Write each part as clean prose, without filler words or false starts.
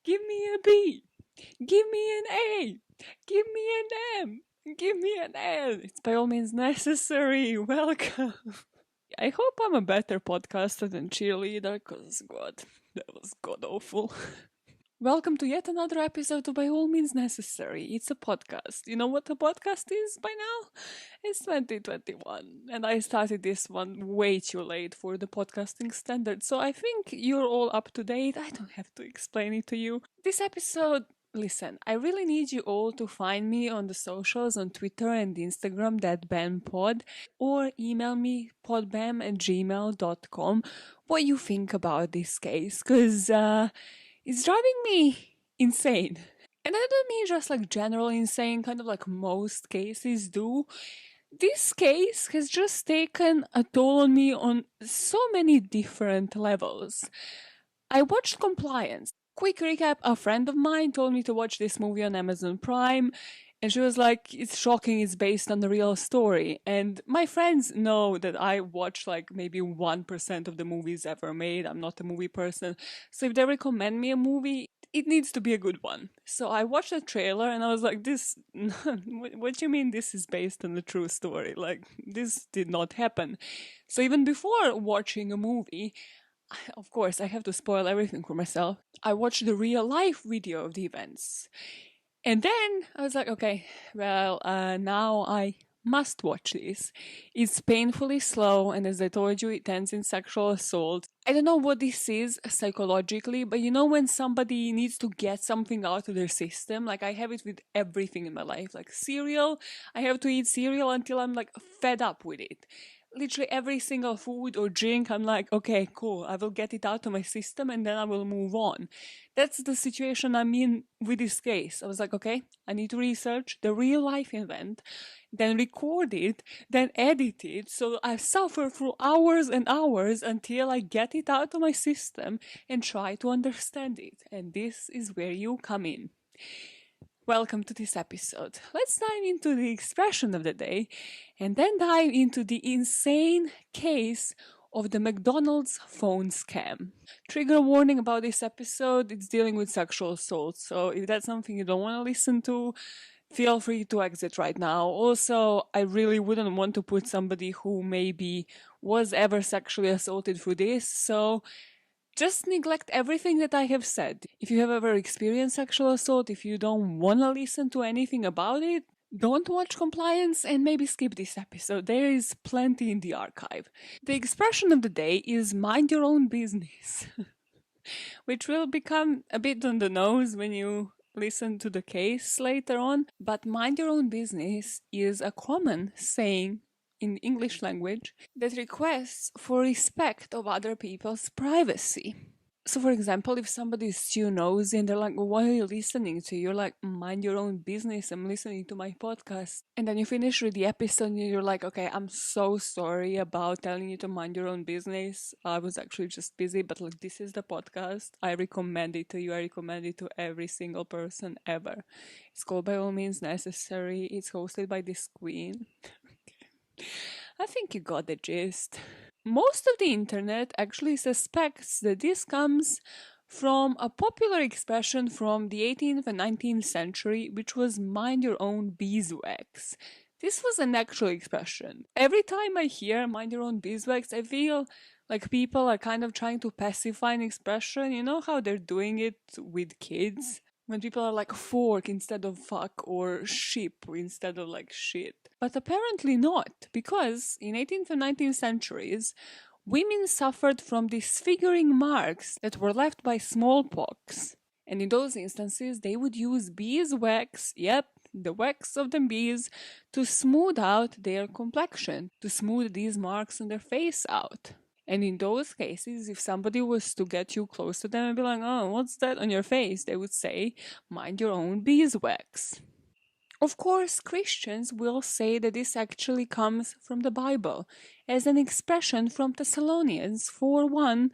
Give me a B. Give me an A. Give me an M. Give me an L. It's by all means necessary. Welcome. I hope I'm a better podcaster than Cheerleader, because God, that was god awful. Welcome to yet another episode of By All Means Necessary. It's a podcast. You know what a podcast is by now? It's 2021, and I started this one way too late for the podcasting standard, so I think you're all up to date. I don't have to explain it to you. This episode, listen, I really need you all to find me on the socials, on Twitter and Instagram, that BAMPod, or email me podbam@gmail.com what you think about this case, because it's driving me insane. And I don't mean just like general insane, kind of like most cases do. This case has just taken a toll on me on so many different levels. I watched Compliance. Quick recap, a friend of mine told me to watch this movie on Amazon Prime, and she was like, it's shocking, it's based on the real story. And my friends know that I watch like maybe 1% of the movies ever made. I'm not a movie person. So if they recommend me a movie, it needs to be a good one. So I watched the trailer and I was like, what do you mean this is based on a true story? Like, this did not happen. So even before watching a movie, of course, I have to spoil everything for myself. I watched the real life video of the events. And then I was like, okay, well, now I must watch this. It's painfully slow, and as I told you, it ends in sexual assault. I don't know what this is psychologically, but you know when somebody needs to get something out of their system? Like, I have it with everything in my life. Like cereal, I have to eat cereal until I'm like fed up with it. Literally every single food or drink, I'm like, okay, cool, I will get it out of my system and then I will move on. That's the situation I'm in with this case. I was like, okay, I need to research the real life event, then record it, then edit it, so I suffer for hours and hours until I get it out of my system and try to understand it. And this is where you come in. Welcome to this episode. Let's dive into the expression of the day and then dive into the insane case of the McDonald's phone scam. Trigger warning about this episode, it's dealing with sexual assault, so if that's something you don't want to listen to, feel free to exit right now. Also, I really wouldn't want to put somebody who maybe was ever sexually assaulted through this, so just neglect everything that I have said. If you have ever experienced sexual assault, if you don't want to listen to anything about it, don't watch Compliance and maybe skip this episode. There is plenty in the archive. The expression of the day is mind your own business, which will become a bit on the nose when you listen to the case later on. But mind your own business is a common saying in the English language that requests for respect of other people's privacy. So for example, if somebody is too nosy and they're like, well, what are you listening to? You're like, mind your own business, I'm listening to my podcast. And then you finish with the episode and you're like, okay, I'm so sorry about telling you to mind your own business. I was actually just busy, but like, this is the podcast. I recommend it to you. I recommend it to every single person ever. It's called By All Means Necessary. It's hosted by this queen. I think you got the gist. Most of the internet actually suspects that this comes from a popular expression from the 18th and 19th century, which was mind your own beeswax. This was an actual expression. Every time I hear mind your own beeswax, I feel like people are kind of trying to pacify an expression. You know how they're doing it with kids? When people are like fork instead of fuck, or ship instead of like shit. But apparently not, because in 18th and 19th centuries, women suffered from disfiguring marks that were left by smallpox. And in those instances, they would use beeswax, yep, the wax of the bees, to smooth out their complexion, to smooth these marks on their face out. And in those cases, if somebody was to get you close to them and be like, oh, what's that on your face? They would say, mind your own beeswax. Of course, Christians will say that this actually comes from the Bible, as an expression from Thessalonians 4:1,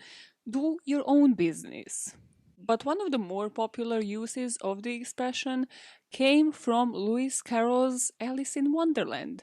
do your own business. But one of the more popular uses of the expression came from Lewis Carroll's Alice in Wonderland.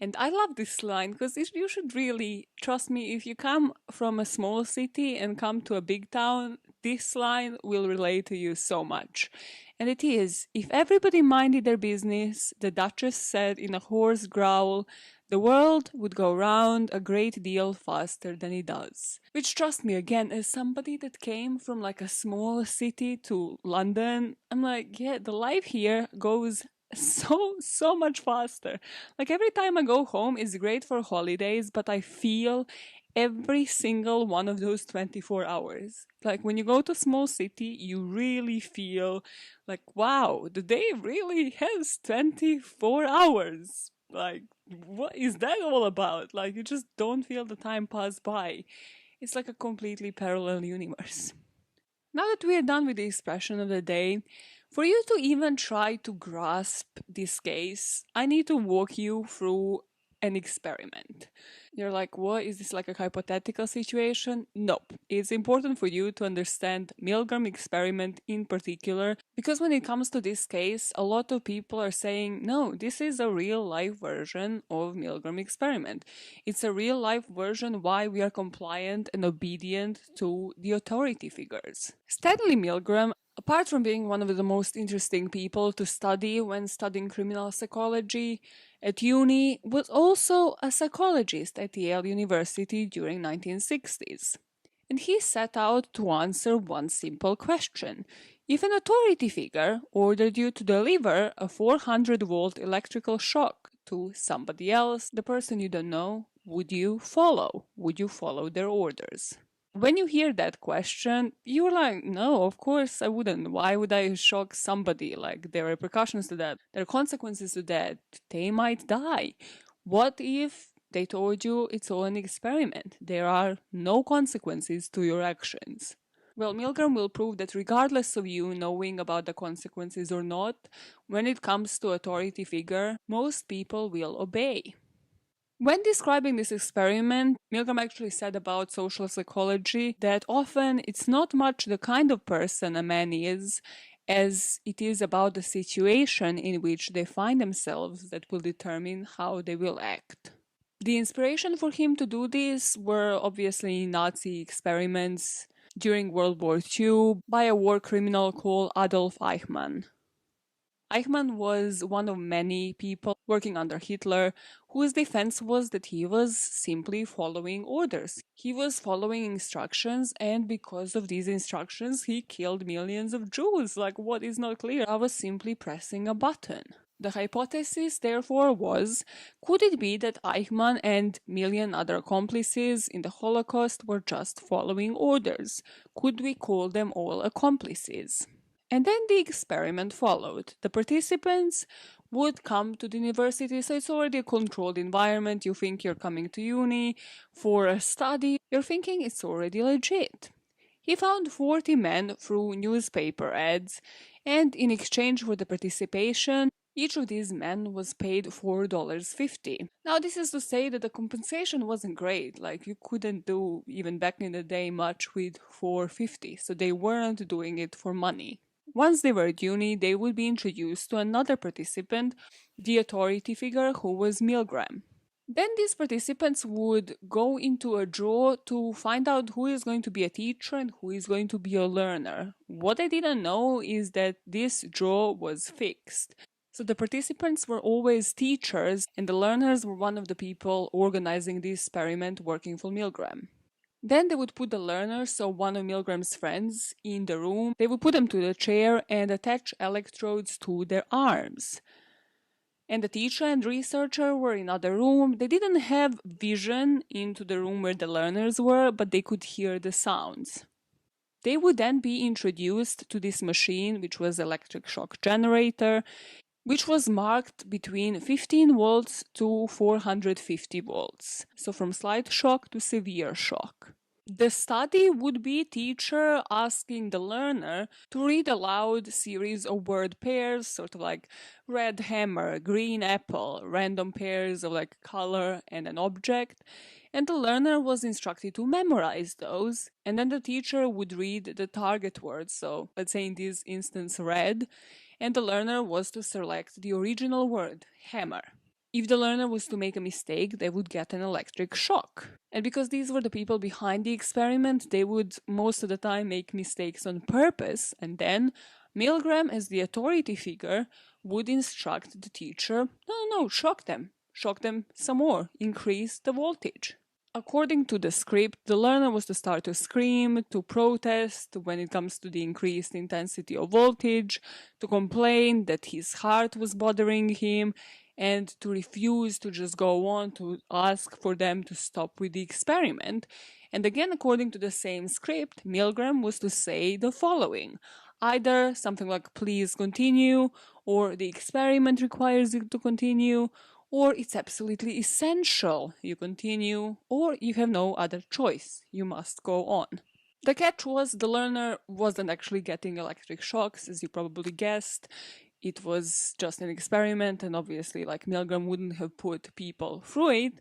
And I love this line because you should really, trust me, if you come from a small city and come to a big town, this line will relate to you so much. And it is, if everybody minded their business, the Duchess said in a hoarse growl, the world would go round a great deal faster than it does. Which, trust me, again, as somebody that came from like a small city to London, I'm like, yeah, the life here goes so much faster. Like every time I go home is great for holidays, but I feel every single one of those 24 hours. Like when you go to a small city, you really feel like, wow, the day really has 24 hours. Like, what is that all about? Like, you just don't feel the time pass by. It's like a completely parallel universe. Now that we are done with the expression of the day, for you to even try to grasp this case, I need to walk you through an experiment. You're like, what? Is this like a hypothetical situation? Nope. It's important for you to understand Milgram experiment in particular, because when it comes to this case, a lot of people are saying, no, this is a real life version of Milgram experiment. It's a real life version why we are compliant and obedient to the authority figures. Stanley Milgram, apart from being one of the most interesting people to study when studying criminal psychology at uni, was also a psychologist at Yale University during 1960s. And he set out to answer one simple question. If an authority figure ordered you to deliver a 400-volt electrical shock to somebody else, the person you don't know, would you follow? Would you follow their orders? When you hear that question, you're like, no, of course I wouldn't. Why would I shock somebody? Like, there are repercussions to that. There are consequences to that. They might die. What if they told you it's all an experiment? There are no consequences to your actions. Well, Milgram will prove that regardless of you knowing about the consequences or not, when it comes to authority figure, most people will obey. When describing this experiment, Milgram actually said about social psychology that often it's not much the kind of person a man is, as it is about the situation in which they find themselves that will determine how they will act. The inspiration for him to do this were obviously Nazi experiments during World War II by a war criminal called Adolf Eichmann. Eichmann was one of many people working under Hitler whose defense was that he was simply following orders. He was following instructions, and because of these instructions, he killed millions of Jews. Like, what is not clear? I was simply pressing a button. The hypothesis, therefore, was, could it be that Eichmann and million other accomplices in the Holocaust were just following orders? Could we call them all accomplices? And then the experiment followed. The participants would come to the university, so it's already a controlled environment. You think you're coming to uni for a study, you're thinking it's already legit. He found 40 men through newspaper ads, and in exchange for the participation, each of these men was paid $4.50. Now, this is to say that the compensation wasn't great. Like, you couldn't do, even back in the day, much with $4.50, so they weren't doing it for money. Once they were at uni, they would be introduced to another participant, the authority figure who was Milgram. Then these participants would go into a draw to find out who is going to be a teacher and who is going to be a learner. What I didn't know is that this draw was fixed. So the participants were always teachers, and the learners were one of the people organizing the experiment working for Milgram. Then they would put the learner, so one of Milgram's friends, in the room. They would put them to the chair and attach electrodes to their arms. And the teacher and researcher were in another room. They didn't have vision into the room where the learners were, but they could hear the sounds. They would then be introduced to this machine, which was electric shock generator, which was marked between 15 volts to 450 volts. So from slight shock to severe shock. The study would be teacher asking the learner to read aloud series of word pairs, sort of like red hammer, green apple, random pairs of like color and an object. And the learner was instructed to memorize those, and then the teacher would read the target words, so let's say in this instance red, and the learner was to select the original word, hammer. If the learner was to make a mistake, they would get an electric shock. And because these were the people behind the experiment, they would most of the time make mistakes on purpose, and then Milgram, as the authority figure, would instruct the teacher, no, shock them some more, increase the voltage. According to the script, the learner was to start to scream, to protest when it comes to the increased intensity of voltage, to complain that his heart was bothering him, and to refuse to just go on, to ask for them to stop with the experiment. And again, according to the same script, Milgram was to say the following: either something like please continue, or the experiment requires you to continue, or it's absolutely essential you continue, or you have no other choice, you must go on. The catch was the learner wasn't actually getting electric shocks, as you probably guessed. It was just an experiment, and obviously, like, Milgram wouldn't have put people through it,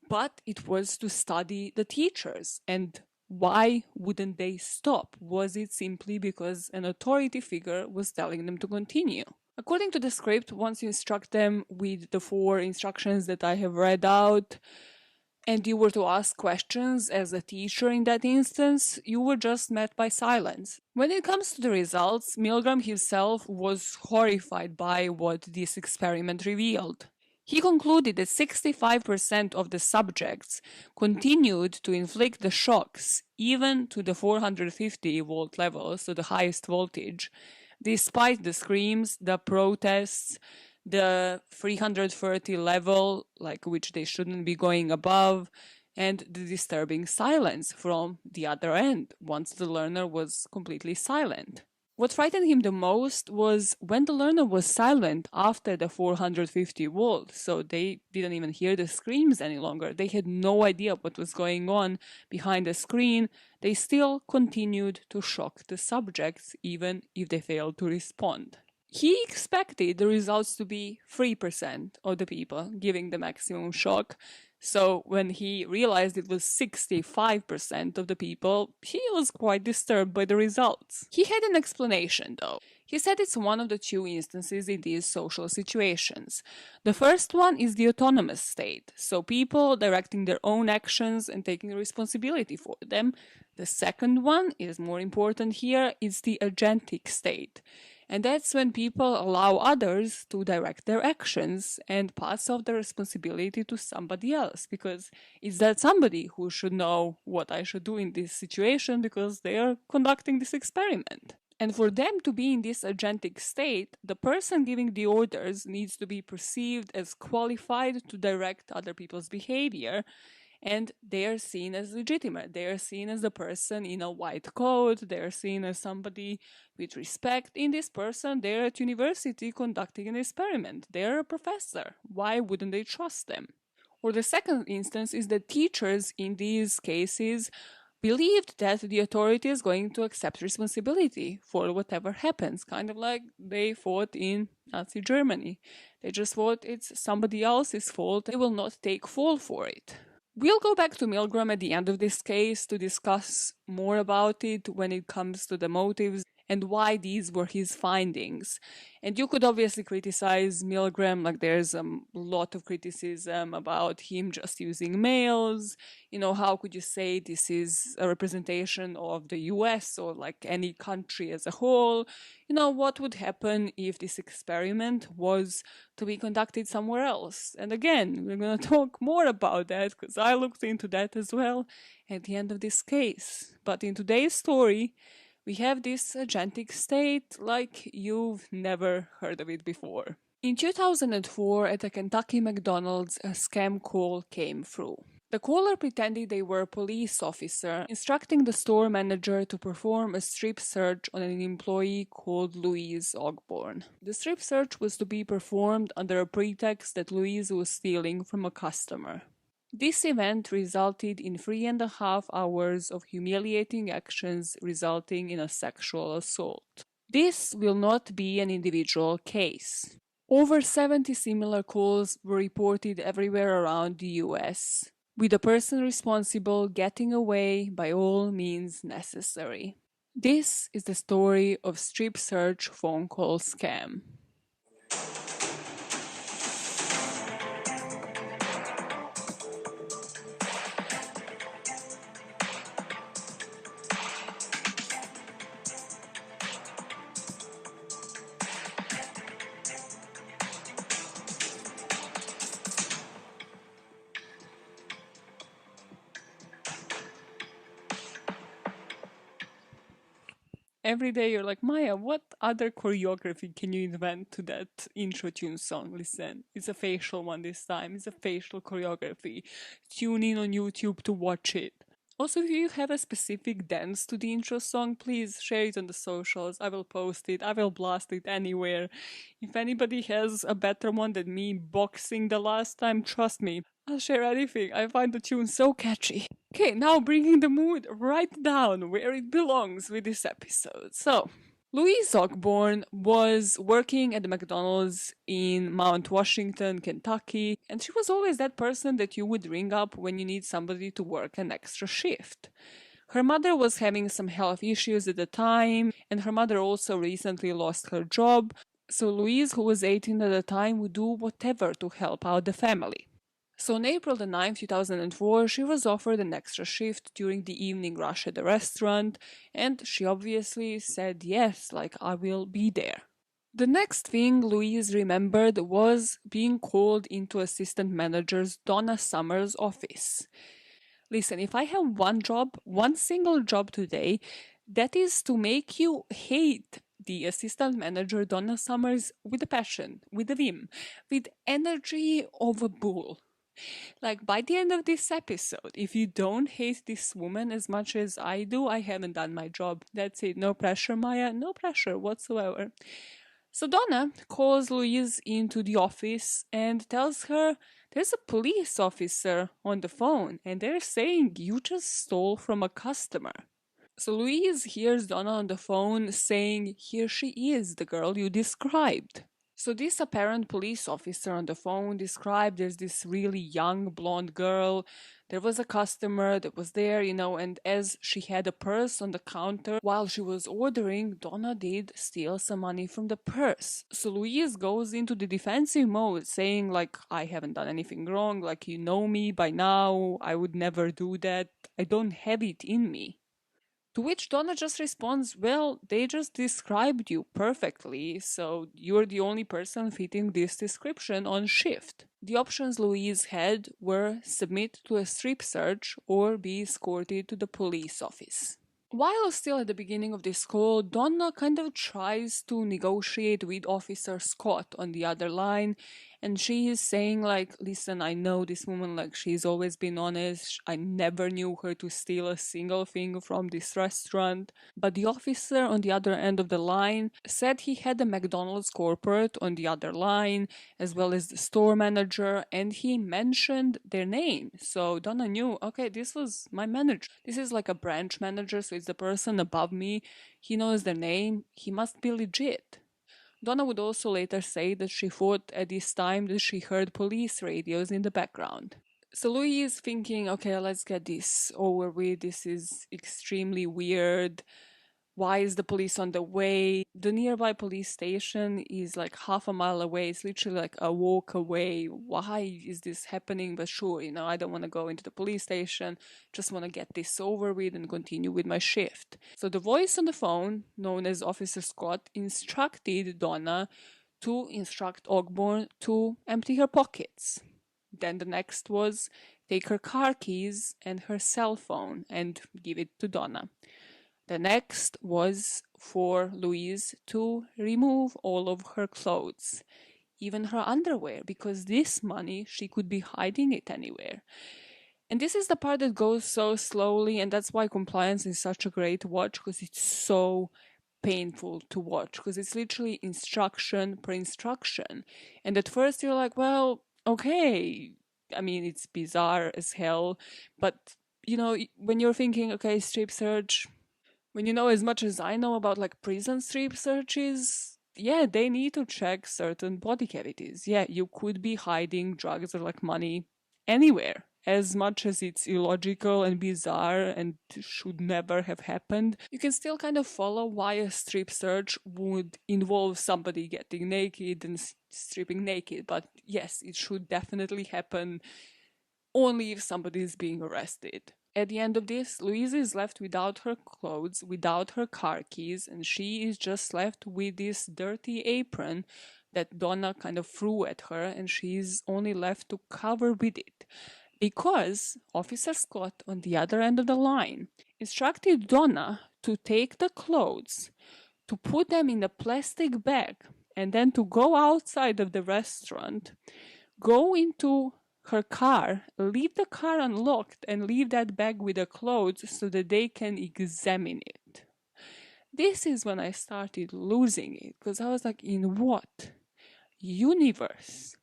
but it was to study the teachers. And why wouldn't they stop? Was it simply because an authority figure was telling them to continue? According to the script, once you instruct them with the 4 instructions that I have read out, and you were to ask questions as a teacher in that instance, you were just met by silence. When it comes to the results, Milgram himself was horrified by what this experiment revealed. He concluded that 65% of the subjects continued to inflict the shocks, even to the 450 volt level, so the highest voltage, despite the screams, the protests, the 330 level, like, which they shouldn't be going above, and the disturbing silence from the other end once the learner was completely silent. What frightened him the most was when the learner was silent after the 450 volts, so they didn't even hear the screams any longer. They had no idea what was going on behind the screen. They still continued to shock the subjects, even if they failed to respond. He expected the results to be 3% of the people giving the maximum shock. So when he realized it was 65% of the people, he was quite disturbed by the results. He had an explanation, though. He said it's one of the 2 instances in these social situations. The first one is the autonomous state, so people directing their own actions and taking responsibility for them. The second one is more important here, it's the agentic state. And that's when people allow others to direct their actions and pass off the responsibility to somebody else, because it's that somebody who should know what I should do in this situation because they are conducting this experiment. And for them to be in this agentic state, the person giving the orders needs to be perceived as qualified to direct other people's behavior, and they are seen as legitimate. They are seen as a person in a white coat. They are seen as somebody with respect. In this person, they're at university conducting an experiment. They're a professor. Why wouldn't they trust them? Or the second instance is that teachers in these cases believed that the authority is going to accept responsibility for whatever happens, kind of like they fought in Nazi Germany. They just thought it's somebody else's fault. They will not take fall for it. We'll go back to Milgram at the end of this case to discuss more about it when it comes to the motives and why these were his findings. And you could obviously criticize Milgram, like there's a lot of criticism about him just using males. You know, how could you say this is a representation of the US or like any country as a whole? You know, what would happen if this experiment was to be conducted somewhere else? And again, we're going to talk more about that because I looked into that as well at the end of this case. But in today's story, we have this agentic state like you've never heard of it before. In 2004, at a Kentucky McDonald's, a scam call came through. The caller pretended they were a police officer, instructing the store manager to perform a strip search on an employee called Louise Ogborn. The strip search was to be performed under a pretext that Louise was stealing from a customer. This event resulted in 3.5 hours of humiliating actions resulting in a sexual assault. This will not be an individual case. Over 70 similar calls were reported everywhere around the US, with the person responsible getting away by all means necessary. This is the story of strip search phone call scam. Every day you're like, Maya, what other choreography can you invent to that intro tune song? Listen, it's a facial one this time. It's a facial choreography. Tune in on YouTube to watch it. Also, if you have a specific dance to the intro song, please share it on the socials. I will post it. I will blast it anywhere. If anybody has a better one than me boxing the last time, trust me, I'll share anything. I find the tune so catchy. Okay, now bringing the mood right down where it belongs with this episode. So, Louise Ogborn was working at the McDonald's in Mount Washington, Kentucky, and she was always that person that you would ring up when you need somebody to work an extra shift. Her mother was having some health issues at the time, and her mother also recently lost her job, so Louise, who was 18 at the time, would do whatever to help out the family. So on April the 9th, 2004, she was offered an extra shift during the evening rush at the restaurant, and she obviously said yes, like, I will be there. The next thing Louise remembered was being called into assistant manager's Donna Summers' office. Listen, if I have one job, one single job today, that is to make you hate the assistant manager Donna Summers with a passion, with a vim, with energy of a bull. Like, by the end of this episode, if you don't hate this woman as much as I do, I haven't done my job. That's it. No pressure, Maya. No pressure whatsoever. So Donna calls Louise into the office and tells her there's a police officer on the phone and they're saying you just stole from a customer. So Louise hears Donna on the phone saying, here she is, the girl you described. So this apparent police officer on the phone described there's this really young blonde girl. There was a customer that was there, and as she had a purse on the counter while she was ordering, Donna did steal some money from the purse. So Louise goes into the defensive mode saying, like, I haven't done anything wrong, like, you know me by now, I would never do that, I don't have it in me. To which Donna just responds, well, they just described you perfectly, so you're the only person fitting this description on shift. The options Louise had were submit to a strip search or be escorted to the police office. While still at the beginning of this call, Donna kind of tries to negotiate with Officer Scott on the other line, and she is saying, like, listen, I know this woman, like, she's always been honest, I never knew her to steal a single thing from this restaurant. But the officer on the other end of the line said he had a McDonald's corporate on the other line, as well as the store manager, and he mentioned their name. So Donna knew, okay, this was my manager. This is like a branch manager, so it's the person above me. He knows their name. He must be legit. Donna would also later say that she thought at this time that she heard police radios in the background. So Louis is thinking, okay, let's get this over with. This is extremely weird. Why is the police on the way? The nearby police station is like half a mile away. It's literally like a walk away. Why is this happening? But sure, I don't want to go into the police station. Just want to get this over with and continue with my shift. So the voice on the phone, known as Officer Scott, instructed Donna to instruct Ogborn to empty her pockets. Then the next was take her car keys and her cell phone and give it to Donna. The next was for Louise to remove all of her clothes, even her underwear, because this money, she could be hiding it anywhere. And this is the part that goes so slowly, and that's why compliance is such a great watch, because it's so painful to watch, because it's literally instruction per instruction. And at first you're like, well, okay, I mean, it's bizarre as hell, but, when you're thinking, okay, strip search, when you know as much as I know about like prison strip searches, yeah, they need to check certain body cavities. Yeah, you could be hiding drugs or like money anywhere. As much as it's illogical and bizarre and should never have happened, you can still kind of follow why a strip search would involve somebody getting naked and stripping naked. But yes, it should definitely happen only if somebody is being arrested. At the end of this, Louise is left without her clothes, without her car keys, and she is just left with this dirty apron that Donna kind of threw at her, and she's only left to cover with it. Because Officer Scott, on the other end of the line, instructed Donna to take the clothes, to put them in a plastic bag, and then to go outside of the restaurant, go into her car, leave the car unlocked, and leave that bag with the clothes so that they can examine it. This is when I started losing it, because I was like, in what universe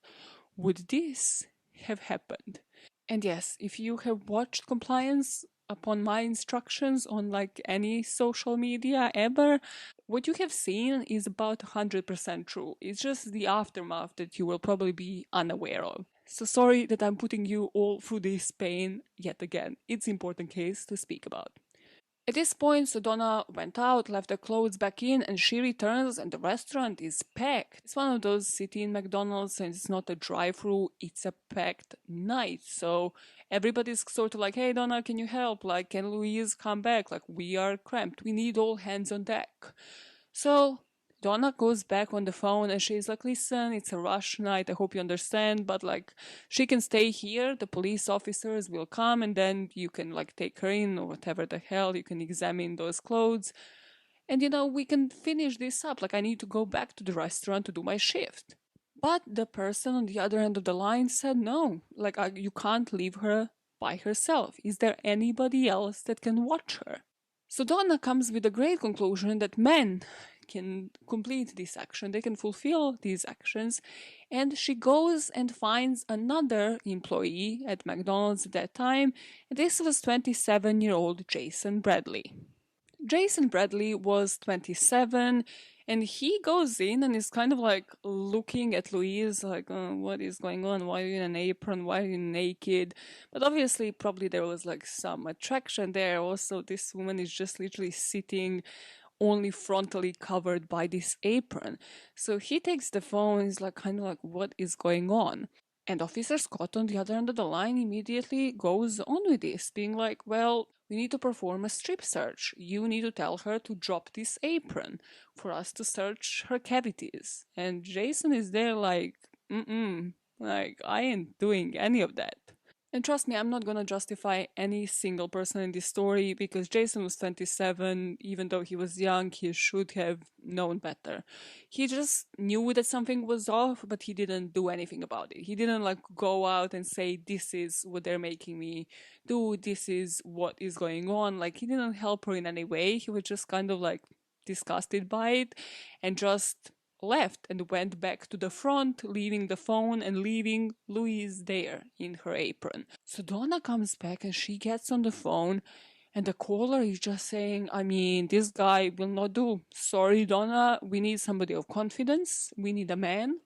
would this have happened? And yes, if you have watched compliance upon my instructions on like any social media ever, what you have seen is about 100% true. It's just the aftermath that you will probably be unaware of. So sorry that I'm putting you all through this pain yet again. It's an important case to speak about. At this point, Sedona went out, left the clothes back in, and she returns and the restaurant is packed. It's one of those sit-in McDonald's and it's not a drive-through, it's a packed night. So everybody's sort of like, hey Donna, can you help? Like, can Louise come back? Like, we are cramped. We need all hands on deck. So Donna goes back on the phone and she's like, listen, it's a rush night, I hope you understand, but like, she can stay here, the police officers will come and then you can like take her in or whatever the hell, you can examine those clothes. And we can finish this up, like I need to go back to the restaurant to do my shift. But the person on the other end of the line said no, like you can't leave her by herself. Is there anybody else that can watch her? So Donna comes with a great conclusion that men can complete this action, they can fulfill these actions, and she goes and finds another employee at McDonald's at that time. This was 27-year-old Jason Bradley. Jason Bradley was 27, and he goes in and is kind of like looking at Louise like, what is going on? Why are you in an apron? Why are you naked? But obviously, probably there was like some attraction there. Also, this woman is just literally sitting only frontally covered by this apron. So he takes the phone and is like, kind of like, what is going on? And Officer Scott on the other end of the line immediately goes on with this, being like, well, we need to perform a strip search. You need to tell her to drop this apron for us to search her cavities. And Jason is there like, like, I ain't doing any of that. And trust me, I'm not gonna justify any single person in this story because Jason was 27. Even though he was young, he should have known better. He just knew that something was off, but he didn't do anything about it. He didn't like go out and say, this is what they're making me do, this is what is going on. Like, he didn't help her in any way. He was just kind of like disgusted by it and just left and went back to the front, leaving the phone and leaving Louise there in her apron. So Donna comes back and she gets on the phone and the caller is just saying, I mean, this guy will not do. Sorry, Donna, we need somebody of confidence. We need a man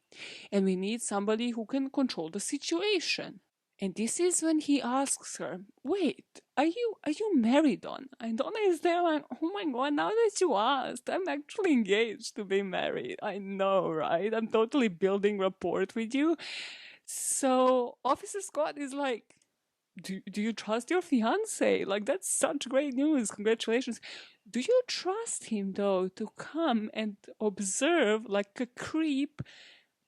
and we need somebody who can control the situation. And this is when he asks her, wait, are you married, Donna? And Donna is there like, oh my god, now that you asked, I'm actually engaged to be married. I know, right? I'm totally building rapport with you. So Officer Scott is like, do you trust your fiance? Like, that's such great news. Congratulations. Do you trust him, though, to come and observe like a creep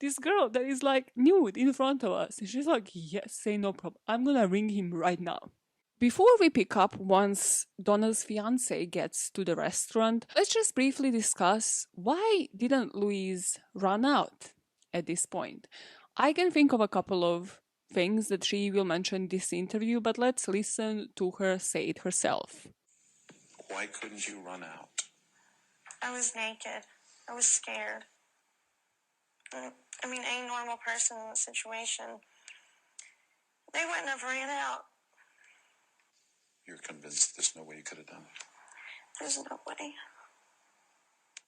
this girl that is like nude in front of us? And she's like, yes, say no problem. I'm gonna ring him right now. Before we pick up once Donna's fiance gets to the restaurant, let's just briefly discuss why didn't Louise run out at this point. I can think of a couple of things that she will mention in this interview, but let's listen to her say it herself. Why couldn't you run out? I was naked. I was scared. I mean, any normal person in the situation, they wouldn't have ran out. You're convinced there's no way you could have done it? There's no way.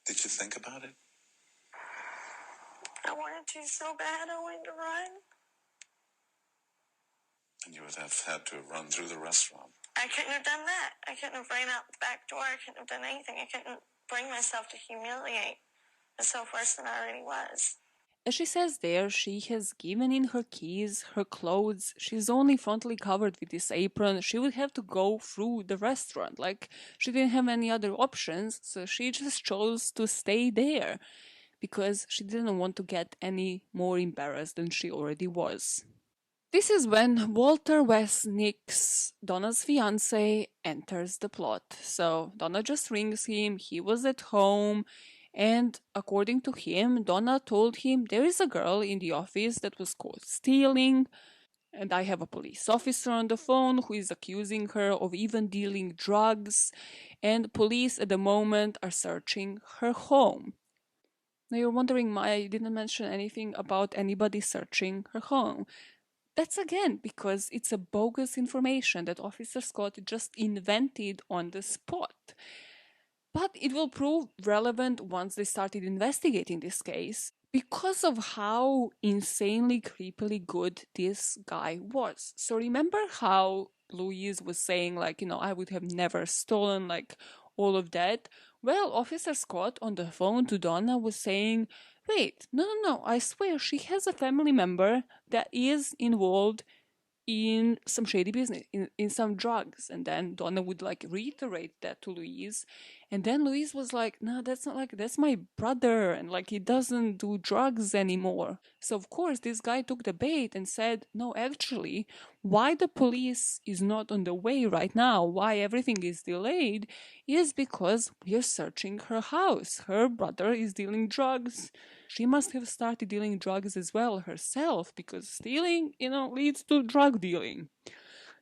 Did you think about it? I wanted to so bad. I wanted to run. And you would have had to run through the restaurant. I couldn't have done that. I couldn't have ran out the back door. I couldn't have done anything. I couldn't bring myself to humiliate myself worse than I already was. As she says there, she has given in her keys, her clothes. She's only frontally covered with this apron. She would have to go through the restaurant. Like, she didn't have any other options, so she just chose to stay there because she didn't want to get any more embarrassed than she already was. This is when Walter West Nix, Donna's fiance, enters the plot. So Donna just rings him, he was at home, and according to him, Donna told him there is a girl in the office that was caught stealing, and I have a police officer on the phone who is accusing her of even dealing drugs, and police at the moment are searching her home. Now you're wondering why I didn't mention anything about anybody searching her home. That's again because it's a bogus information that Officer Scott just invented on the spot. But it will prove relevant once they started investigating this case because of how insanely creepily good this guy was. So remember how Louise was saying, like, I would have never stolen, like, all of that? Well, Officer Scott on the phone to Donna was saying, wait, no, I swear she has a family member that is involved in some shady business, in some drugs. And then Donna would like reiterate that to Louise. And then Louise was like, no, that's not like, that's my brother. And like, he doesn't do drugs anymore. So of course, this guy took the bait and said, no, actually, why the police is not on the way right now, why everything is delayed, is because we are searching her house. Her brother is dealing drugs. She must have started dealing drugs as well herself, because stealing, leads to drug dealing.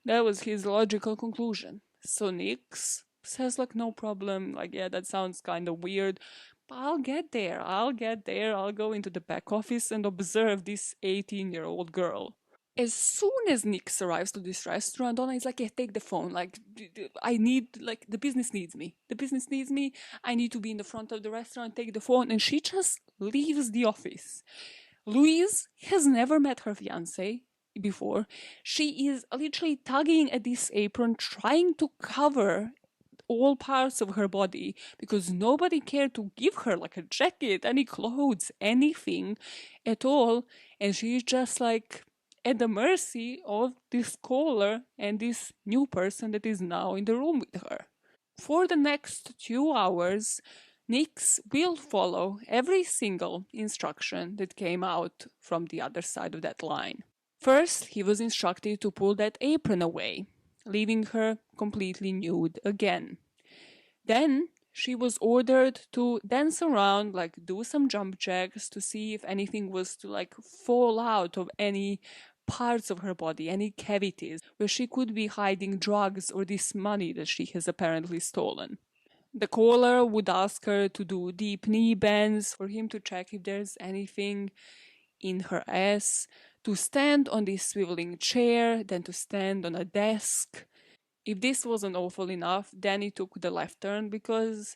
That was his logical conclusion. So Nix says, like, no problem, like, yeah, that sounds kind of weird, but I'll get there. I'll go into the back office and observe this 18-year-old girl. As soon as Nix arrives to this restaurant, Donna is like, yeah, take the phone. Like, I need, like, the business needs me. The business needs me. I need to be in the front of the restaurant, take the phone. And she just leaves the office. Louise has never met her fiance before. She is literally tugging at this apron, trying to cover all parts of her body because nobody cared to give her like a jacket, any clothes, anything at all. And she's just like at the mercy of this caller and this new person that is now in the room with her. For the next 2 hours, Nix will follow every single instruction that came out from the other side of that line. First, he was instructed to pull that apron away, leaving her completely nude again. Then she was ordered to dance around, like do some jump jacks to see if anything was to like fall out of any parts of her body, any cavities where she could be hiding drugs or this money that she has apparently stolen. The caller would ask her to do deep knee bends for him to check if there's anything in her ass, to stand on this swiveling chair, then to stand on a desk. If this wasn't awful enough, then he took the left turn because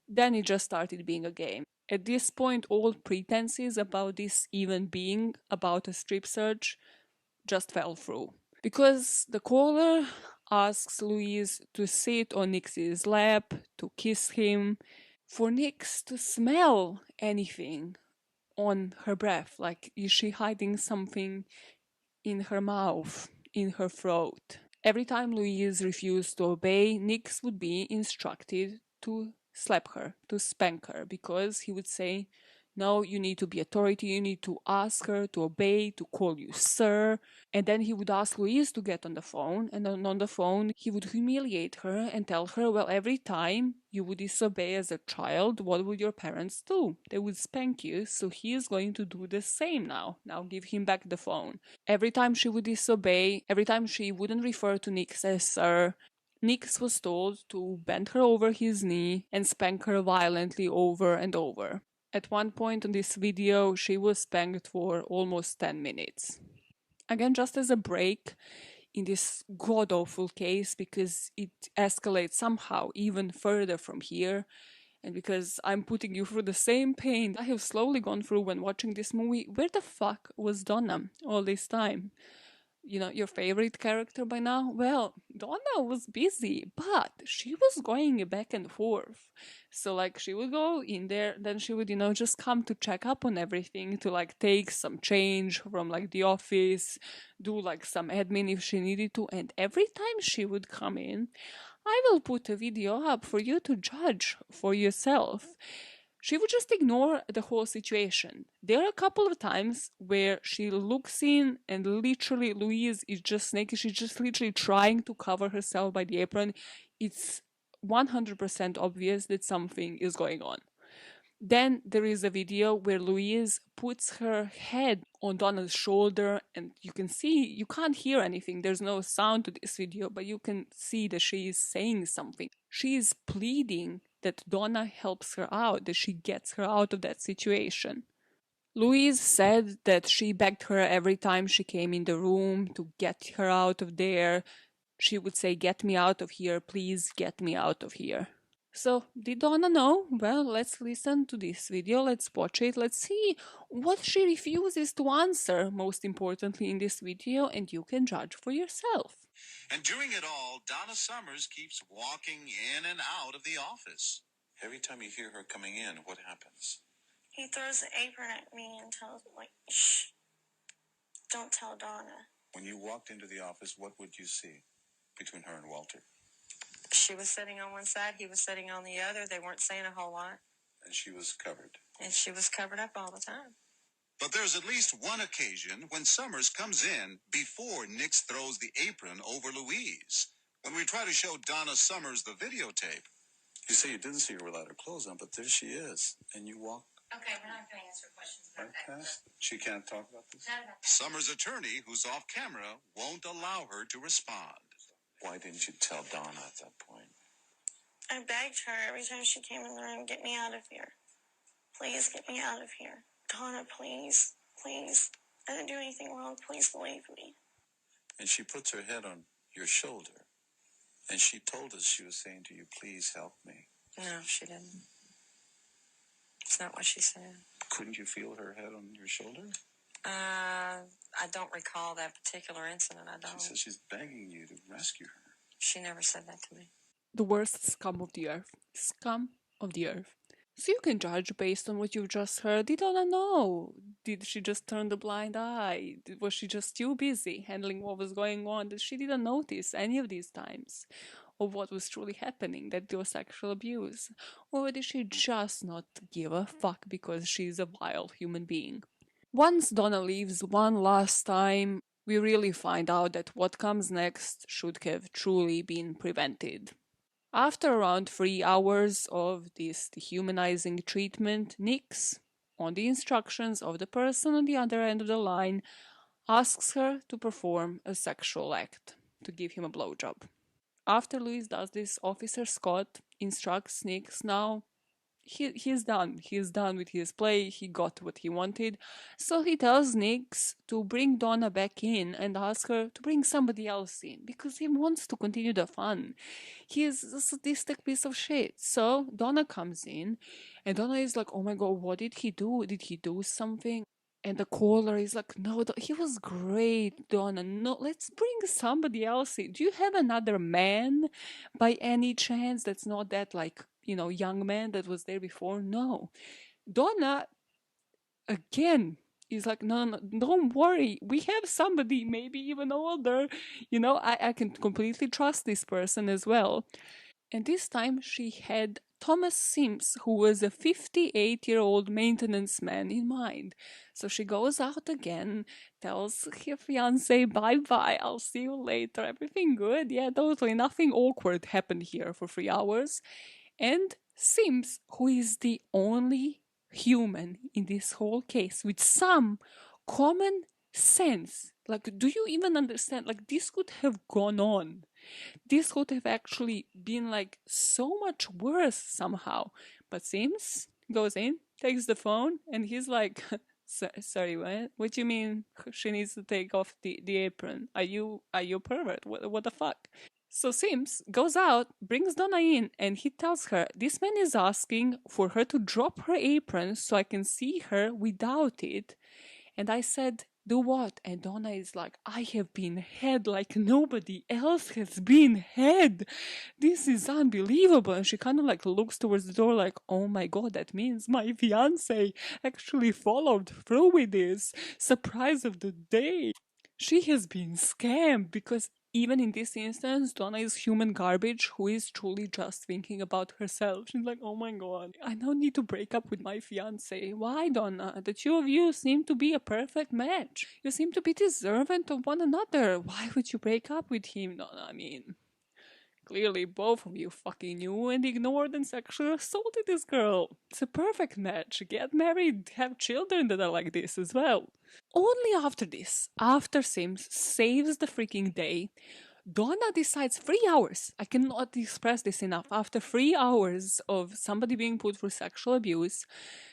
then it just started being a game. At this point, all pretenses about this even being about a strip search just fell through. Because the caller asks Louise to sit on Nix's lap, to kiss him, for Nix to smell anything on her breath. Like, is she hiding something in her mouth, in her throat? Every time Louise refused to obey, Nix would be instructed to slap her, to spank her, because he would say, no, you need to be authority, you need to ask her to obey, to call you sir. And then he would ask Louise to get on the phone, and then on the phone he would humiliate her and tell her, well, every time you would disobey as a child, what would your parents do? They would spank you, so he is going to do the same now. Now give him back the phone. Every time she would disobey, every time she wouldn't refer to Nix as sir, Nix was told to bend her over his knee and spank her violently over and over. At one point in this video, she was spanked for almost 10 minutes. Again, just as a break in this god-awful case, because it escalates somehow even further from here, and because I'm putting you through the same pain I have slowly gone through when watching this movie, where the fuck was Donna all this time? Your favorite character by now? Well, Donna was busy, but she was going back and forth. So, like, she would go in there, then she would, just come to check up on everything, to, like, take some change from, like, the office, do, like, some admin if she needed to. And every time she would come in, I will put a video up for you to judge for yourself. she would just ignore the whole situation. There are a couple of times where she looks in and literally Louise is just naked. She's just literally trying to cover herself by the apron. It's 100% obvious that something is going on. Then there is a video where Louise puts her head on Donna's shoulder, and you can see, you can't hear anything. There's no sound to this video, but you can see that she is saying something. She is pleading that Donna helps her out, that she gets her out of that situation. Louise said that she begged her every time she came in the room to get her out of there. She would say, "Get me out of here, please get me out of here." So, did Donna know? Well, let's listen to this video, let's watch it, let's see what she refuses to answer, most importantly in this video, and you can judge for yourself. And during it all, Donna Summers keeps walking in and out of the office. Every time you hear her coming in, what happens? He throws the apron at me and tells me, like, shh, don't tell Donna. When you walked into the office, what would you see between her and Walter? She was sitting on one side, he was sitting on the other. They weren't saying a whole lot. And she was covered. And she was covered up all the time. But there's at least one occasion when Summers comes in before Nix throws the apron over Louise. When we try to show Donna Summers the videotape. You say you didn't see her without her clothes on, but there she is. And you walk. Okay, we're not going to answer questions about that. She can't talk about this? Not about that. Summers' attorney, who's off camera, won't allow her to respond. Why didn't you tell Donna at that point? I begged her every time she came in the room, get me out of here. Please get me out of here. Donna, please, please. I didn't do anything wrong. Please believe me. And she puts her head on your shoulder. And she told us she was saying to you, please help me. No, she didn't. It's not what she said. Couldn't you feel her head on your shoulder? I don't recall that particular incident. I don't. She says she's begging you to rescue her. She never said that to me. The worst scum of the earth. Scum of the earth. So you can judge based on what you've just heard. Did Donna know? Did she just turn the blind eye? Was she just too busy handling what was going on that she didn't notice any of these times of what was truly happening, that there was sexual abuse? Or did she just not give a fuck because she's a vile human being? Once Donna leaves one last time, we really find out that what comes next should have truly been prevented. After around 3 hours of this dehumanizing treatment, Nix, on the instructions of the person on the other end of the line, asks her to perform a sexual act, to give him a blowjob. After Louise does this, Officer Scott instructs Nix now. He's done. He's done with his play. He got what he wanted. So he tells Nix to bring Donna back in and ask her to bring somebody else in because he wants to continue the fun. He is a sadistic piece of shit. So Donna comes in and Donna is like, oh my god, what did he do? Did he do something? And the caller is like, no, he was great, Donna. No, let's bring somebody else in. Do you have another man by any chance that's not that, like, young man that was there before? No. Donna, again, is like, no, don't worry. We have somebody, maybe even older. I can completely trust this person as well. And this time she had Thomas Sims, who was a 58-year-old maintenance man, in mind. So she goes out again, tells her fiancé, bye-bye, I'll see you later, everything good? Yeah, totally, nothing awkward happened here for 3 hours. And Sims, who is the only human in this whole case with some common sense, like, do you even understand? Like, this could have gone on. This could have actually been, like, so much worse somehow. But Sims goes in, takes the phone, and he's like, sorry, what? What do you mean she needs to take off the apron? Are you a pervert? What the fuck? So Sims goes out, brings Donna in, and he tells her, this man is asking for her to drop her apron so I can see her without it. And I said, do what? And Donna is like, I have been had like nobody else has been had. This is unbelievable. And she kind of like looks towards the door like, oh my god, that means my fiance actually followed through with this. Surprise of the day. She has been scammed because even in this instance, Donna is human garbage who is truly just thinking about herself. She's like, oh my god, I don't need to break up with my fiance. Why, Donna? The two of you seem to be a perfect match. You seem to be deserving of one another. Why would you break up with him, Donna? I mean, clearly both of you fucking knew and ignored and sexually assaulted this girl. It's a perfect match. Get married, have children that are like this as well. Only after this, after Sims saves the freaking day, Donna decides 3 hours. I cannot express this enough. After 3 hours of somebody being put through sexual abuse,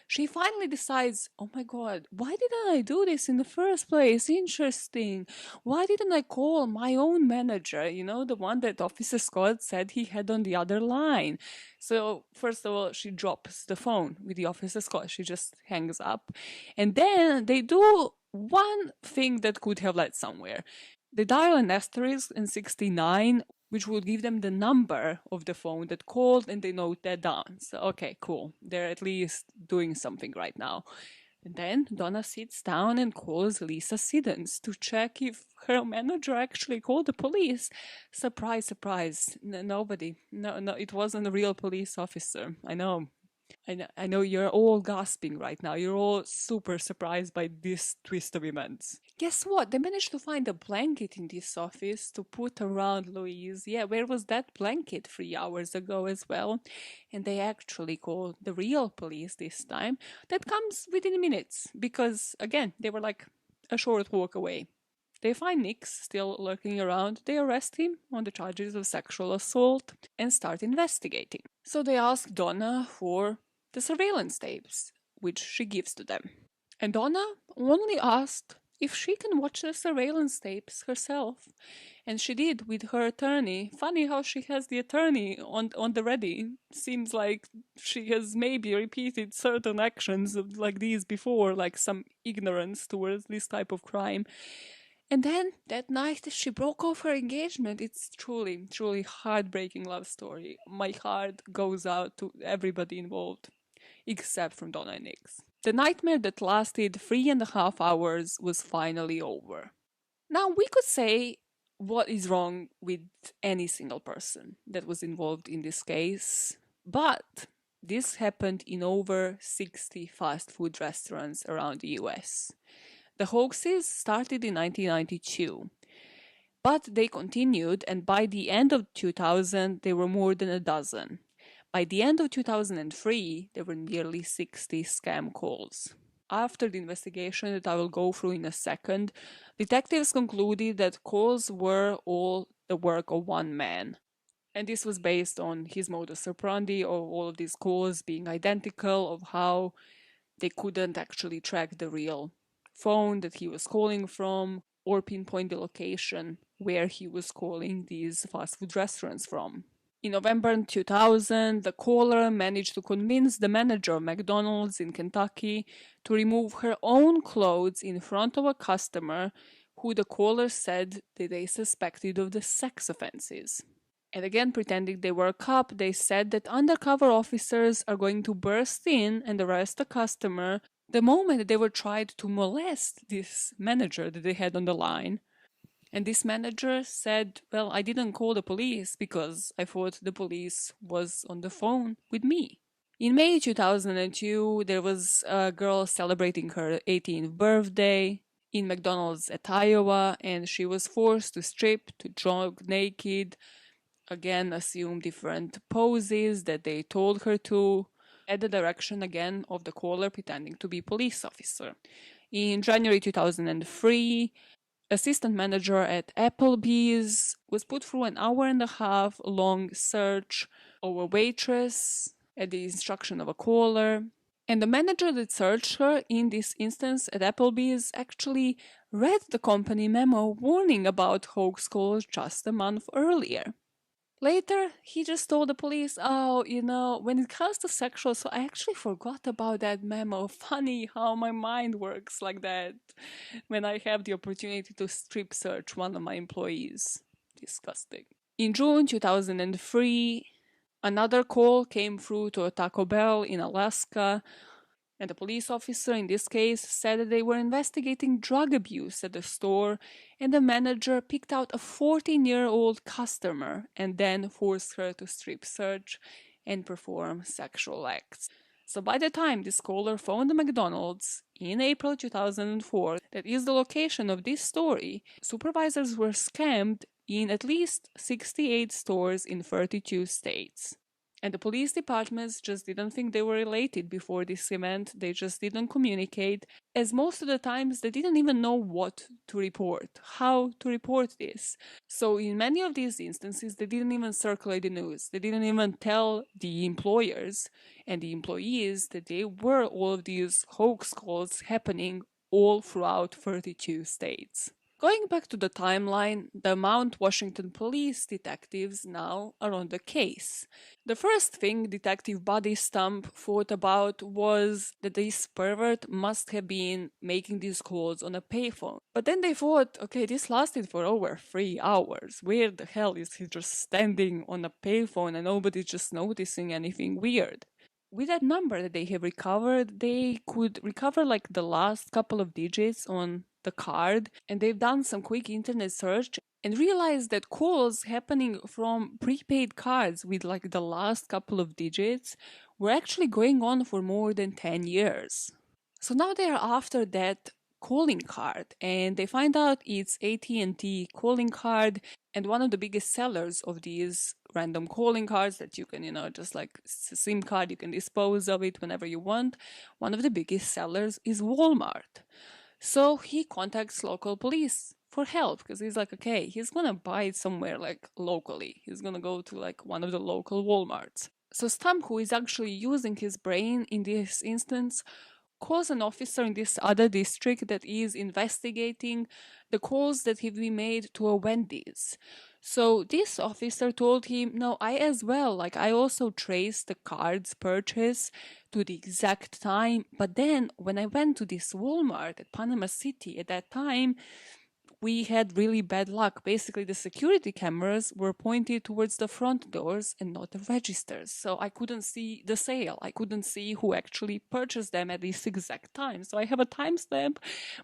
she finally decides, oh my god, why didn't I do this in the first place? Interesting. Why didn't I call my own manager? You know, the one that Officer Scott said he had on the other line. So, first of all, she drops the phone with the Officer Scott. She just hangs up. And then they do one thing that could have led somewhere. They dial an asterisk and 69, which will give them the number of the phone that called, and they note that down. So, okay, cool. They're at least doing something right now. And then Donna sits down and calls Lisa Siddons to check if her manager actually called the police. Surprise, surprise. Nobody. No, it wasn't a real police officer. I know. I know you're all gasping right now. You're all super surprised by this twist of events. Guess what? They managed to find a blanket in this office to put around Louise. Yeah, where was that blanket 3 hours ago as well? And they actually called the real police this time. That comes within minutes because, again, they were like a short walk away. They find Nix still lurking around, they arrest him on the charges of sexual assault and start investigating. So they ask Donna for the surveillance tapes, which she gives to them. And Donna only asked if she can watch the surveillance tapes herself. And she did with her attorney. Funny how she has the attorney on the ready. Seems like she has maybe repeated certain actions like these before, like some ignorance towards this type of crime. And then that night she broke off her engagement. It's truly, truly heartbreaking love story. My heart goes out to everybody involved, except from Donna and Nix. The nightmare that lasted 3.5 hours was finally over. Now we could say what is wrong with any single person that was involved in this case, but this happened in over 60 fast food restaurants around the US. The hoaxes started in 1992, but they continued, and by the end of 2000, there were more than a dozen. By the end of 2003, there were nearly 60 scam calls. After the investigation that I will go through in a second, detectives concluded that calls were all the work of one man. And this was based on his modus operandi of all of these calls being identical, of how they couldn't actually track the real phone that he was calling from or pinpoint the location where he was calling these fast food restaurants from. In November 2000, the caller managed to convince the manager of McDonald's in Kentucky to remove her own clothes in front of a customer who the caller said that they suspected of the sex offenses. And again, pretending they were a cop, they said that undercover officers are going to burst in and arrest the customer the moment that they were tried to molest this manager that they had on the line. And this manager said, well, I didn't call the police because I thought the police was on the phone with me. In May 2002, there was a girl celebrating her 18th birthday in McDonald's at Iowa, and she was forced to strip, to jog naked, again assume different poses that they told her to, at the direction again of the caller pretending to be police officer. In January 2003, assistant manager at Applebee's was put through an 1.5 hour long search of a waitress at the instruction of a caller. And the manager that searched her in this instance at Applebee's actually read the company memo warning about hoax calls just a month earlier. Later, he just told the police, oh, when it comes to sexual, so I actually forgot about that memo. Funny how my mind works like that when I have the opportunity to strip search one of my employees. Disgusting. In June 2003, another call came through to a Taco Bell in Alaska, And the police officer in this case said that they were investigating drug abuse at the store, and the manager picked out a 14-year-old customer and then forced her to strip search and perform sexual acts. So by the time this caller phoned the McDonald's in April 2004, that is the location of this story, supervisors were scammed in at least 68 stores in 32 states. And the police departments just didn't think they were related before this event. They just didn't communicate, as most of the times they didn't even know what to report, how to report this. So in many of these instances, they didn't even circulate the news. They didn't even tell the employers and the employees that there were all of these hoax calls happening all throughout 32 states. Going back to the timeline, the Mount Washington police detectives now are on the case. The first thing Detective Buddy Stump thought about was that this pervert must have been making these calls on a payphone. But then they thought, okay, this lasted for over 3 hours. Where the hell is he just standing on a payphone and nobody's just noticing anything weird? With that number that they have recovered, they could recover like the last couple of digits on the card, and they've done some quick internet search and realized that calls happening from prepaid cards with like the last couple of digits were actually going on for more than 10 years. So now they are after that calling card, and they find out it's AT&T calling card, and one of the biggest sellers of these random calling cards that you can, just like SIM card, you can dispose of it whenever you want. One of the biggest sellers is Walmart. So he contacts local police for help because he's like, okay, he's gonna buy it somewhere like locally. He's gonna go to like one of the local Walmarts. So Stump, who is actually using his brain in this instance, calls an officer in this other district that is investigating the calls that have been made to a Wendy's. So this officer told him, no, I as well, like I also traced the card's purchase to the exact time, but then when I went to this Walmart at Panama City at that time, we had really bad luck. Basically, the security cameras were pointed towards the front doors and not the registers. So I couldn't see the sale. I couldn't see who actually purchased them at this exact time. So I have a timestamp,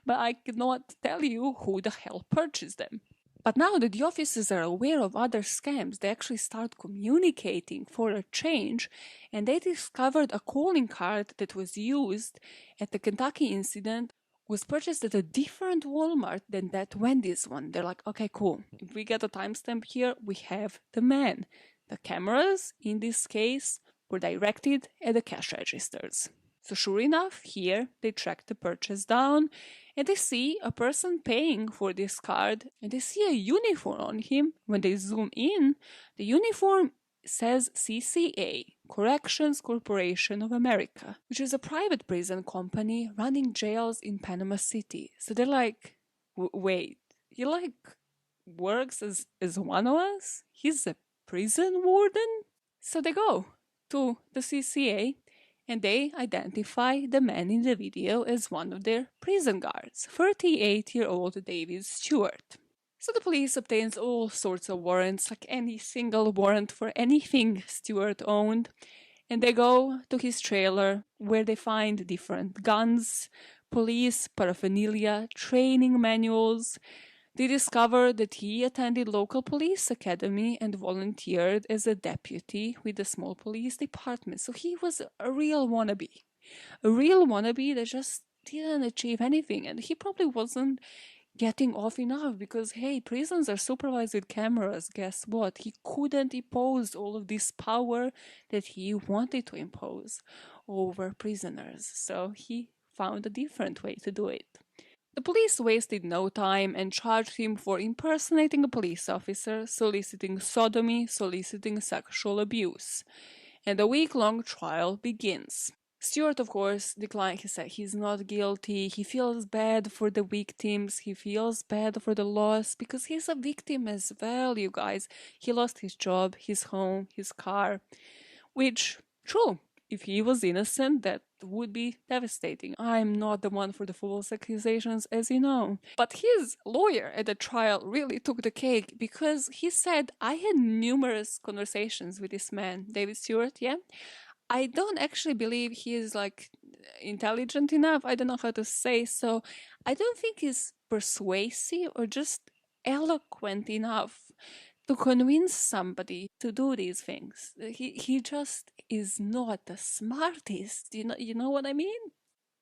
but I cannot tell you who the hell purchased them. But now that the officers are aware of other scams, they actually start communicating for a change, and they discovered a calling card that was used at the Kentucky incident was purchased at a different Walmart than that Wendy's one. They're like, okay, cool. If we get a timestamp here, we have the man. The cameras, in this case, were directed at the cash registers. So sure enough, here they track the purchase down and they see a person paying for this card and they see a uniform on him. When they zoom in, the uniform says CCA, Corrections Corporation of America, which is a private prison company running jails in Panama City. So they're like, wait, he like works as one of us? He's a prison warden? So they go to the CCA and they identify the man in the video as one of their prison guards, 38-year-old David Stewart. So the police obtains all sorts of warrants, like any single warrant for anything Stewart owned, and they go to his trailer where they find different guns, police paraphernalia, training manuals. They discover that he attended local police academy and volunteered as a deputy with the small police department. So he was a real wannabe. A real wannabe that just didn't achieve anything, and he probably wasn't getting off enough because, hey, prisons are supervised with cameras. Guess what? He couldn't impose all of this power that he wanted to impose over prisoners. So he found a different way to do it. The police wasted no time and charged him for impersonating a police officer, soliciting sodomy, soliciting sexual abuse. And a week-long trial begins. Stewart, of course, declined. He said he's not guilty. He feels bad for the victims. He feels bad for the loss because he's a victim as well, you guys. He lost his job, his home, his car, which, true, if he was innocent, that would be devastating. I'm not the one for the false accusations, as you know. But his lawyer at the trial really took the cake because he said, I had numerous conversations with this man, David Stewart, yeah? I don't actually believe he is like intelligent enough. I don't know how to say. So I don't think he's persuasive or just eloquent enough to convince somebody to do these things. He just is not the smartest. You know what I mean?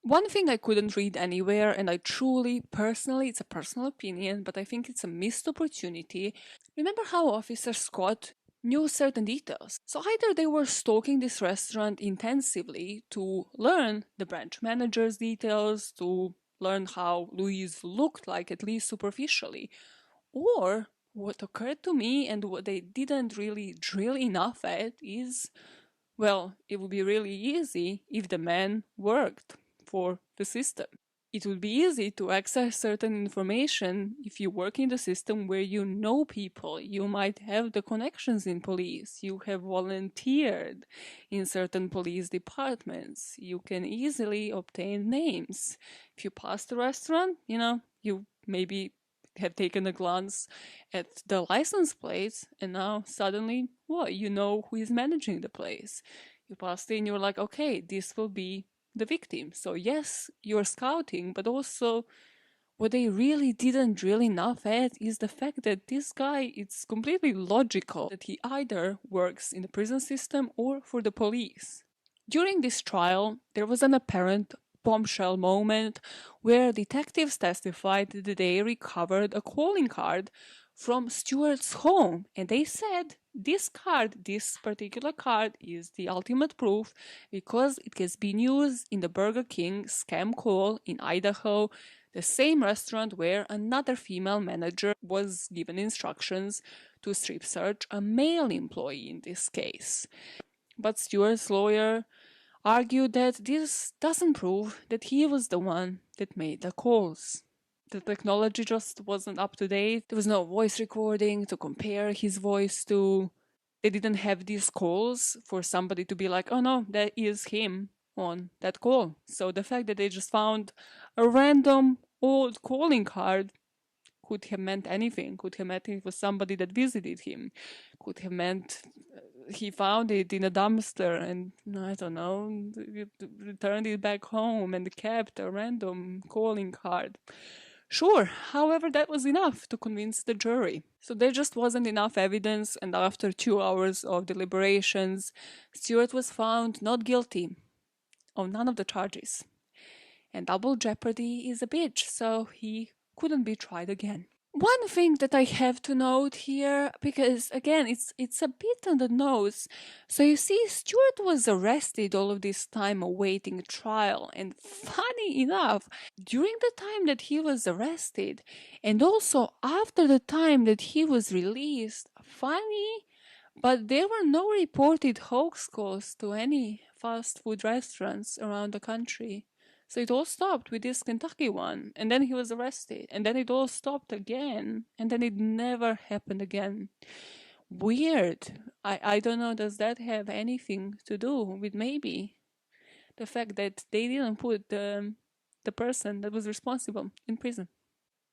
One thing I couldn't read anywhere, and I truly, personally, it's a personal opinion, but I think it's a missed opportunity. Remember how Officer Scott knew certain details? So either they were stalking this restaurant intensively to learn the branch manager's details, to learn how Louise looked like, at least superficially, or what occurred to me and what they didn't really drill enough at is, well, it would be really easy if the man worked for the system. It would be easy to access certain information if you work in the system where you know people. You might have the connections in police. You have volunteered in certain police departments. You can easily obtain names. If you pass the restaurant, you maybe have taken a glance at the license plates, and now suddenly, what? You know who is managing the place. You passed in, you're like, okay, this will be the victim. So yes, you're scouting, but also what they really didn't drill enough at is the fact that this guy, it's completely logical that he either works in the prison system or for the police. During this trial, there was an apparent bombshell moment where detectives testified that they recovered a calling card from Stewart's home, and they said this particular card, is the ultimate proof because it has been used in the Burger King scam call in Idaho, the same restaurant where another female manager was given instructions to strip search a male employee in this case. But Stewart's lawyer argued that this doesn't prove that he was the one that made the calls. The technology just wasn't up to date. There was no voice recording to compare his voice to. They didn't have these calls for somebody to be like, oh no, that is him on that call. So the fact that they just found a random old calling card could have meant anything. Could have meant it was somebody that visited him. Could have meant he found it in a dumpster and, I don't know, returned it back home and kept a random calling card. Sure, however, that was enough to convince the jury. So there just wasn't enough evidence, and after 2 hours of deliberations, Stewart was found not guilty of none of the charges. And double jeopardy is a bitch, so he couldn't be tried again. One thing that I have to note here, because again, it's a bit on the nose. So you see, Stewart was arrested all of this time awaiting trial, and funny enough, during the time that he was arrested, and also after the time that he was released, funny, but there were no reported hoax calls to any fast food restaurants around the country. So it all stopped with this Kentucky one, and then he was arrested, and then it all stopped again, and then it never happened again. Weird. I don't know, does that have anything to do with maybe the fact that they didn't put the person that was responsible in prison?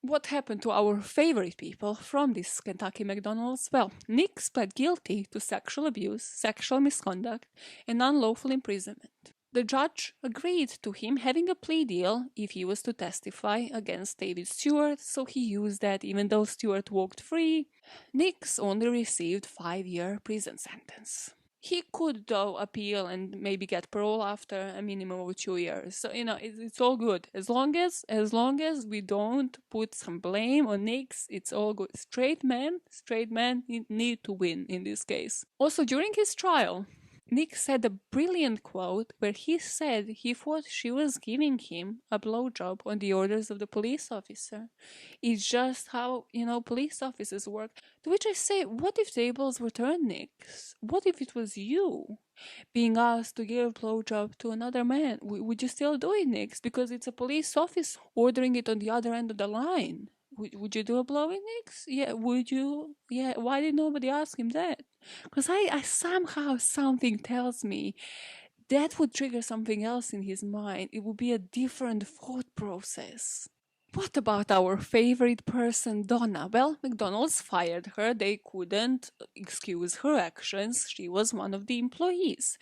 What happened to our favorite people from this Kentucky McDonald's? Well, Nick pled guilty to sexual abuse, sexual misconduct, and unlawful imprisonment. The judge agreed to him having a plea deal if he was to testify against David Stewart, so he used that even though Stewart walked free. Nix only received 5-year prison sentence. He could, though, appeal and maybe get parole after a minimum of 2 years. So, it's all good. As long as we don't put some blame on Nix, it's all good. Straight men need to win in this case. Also, during his trial, Nick said a brilliant quote where he said he thought she was giving him a blowjob on the orders of the police officer. It's just how, police officers work. To which I say, what if tables were turned, Nick? What if it was you being asked to give a blowjob to another man? Would you still do it, Nick? Because it's a police officer ordering it on the other end of the line. Would you do a blow in, Nick? Yeah, would you? Yeah, why did nobody ask him that? Because I somehow, something tells me that would trigger something else in his mind. It would be a different thought process. What about our favorite person, Donna? Well, McDonald's fired her. They couldn't excuse her actions. She was one of the employees.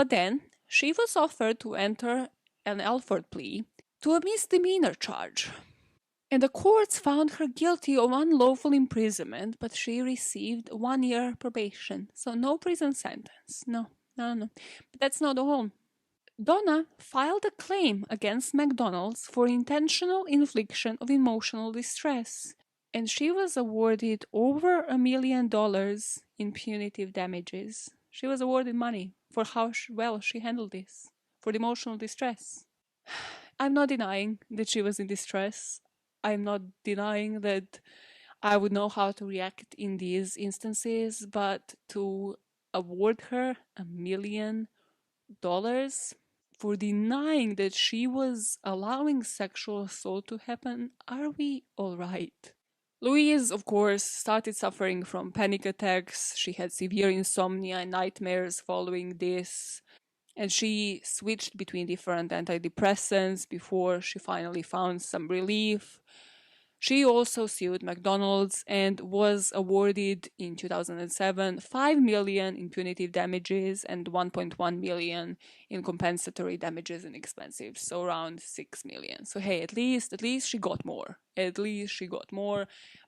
But then she was offered to enter an Alford plea to a misdemeanor charge. And the courts found her guilty of unlawful imprisonment, but she received 1 year probation. So no prison sentence. No. But that's not all. Donna filed a claim against McDonald's for intentional infliction of emotional distress, and she was awarded over $1 million in punitive damages. She was awarded money for how well she handled this, for the emotional distress. I'm not denying that she was in distress. I'm not denying that I would know how to react in these instances, but to award her $1 million for denying that she was allowing sexual assault to happen, are we alright? Louise, of course, started suffering from panic attacks. She had severe insomnia and nightmares following this, and she switched between different antidepressants before she finally found some relief. She also sued McDonald's and was awarded in 2007 $5 million in punitive damages and $1.1 million in compensatory damages and expenses, so around $6 million. So hey, at least she got more.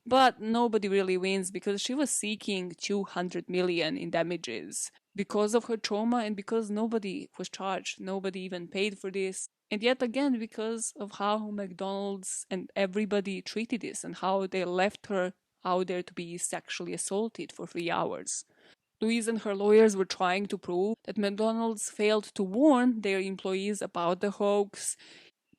But nobody really wins because she was seeking $200 million in damages because of her trauma and because nobody was charged. Nobody even paid for this. And yet again, because of how McDonald's and everybody treated this and how they left her out there to be sexually assaulted for 3 hours. Louise and her lawyers were trying to prove that McDonald's failed to warn their employees about the hoax,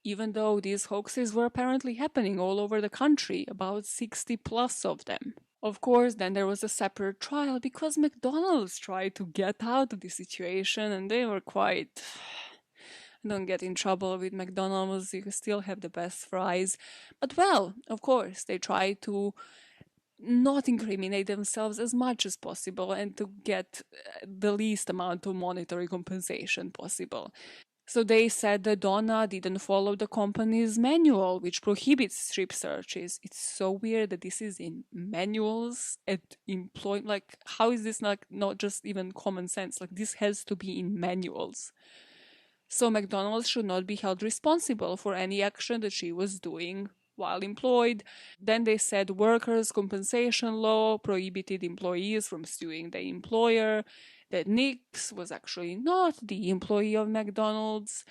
even though these hoaxes were apparently happening all over the country, about 60 plus of them. Of course, then there was a separate trial because McDonald's tried to get out of the situation and they were quite... Don't get in trouble with McDonald's, you still have the best fries. But well, of course, they try to not incriminate themselves as much as possible and to get the least amount of monetary compensation possible. So they said that Donna didn't follow the company's manual, which prohibits strip searches. It's so weird that this is in manuals at employment. Like, how is this not just even common sense? Like, this has to be in manuals. So McDonald's should not be held responsible for any action that she was doing while employed. Then they said workers' compensation law prohibited employees from suing the employer, that Nix was actually not the employee of McDonald's,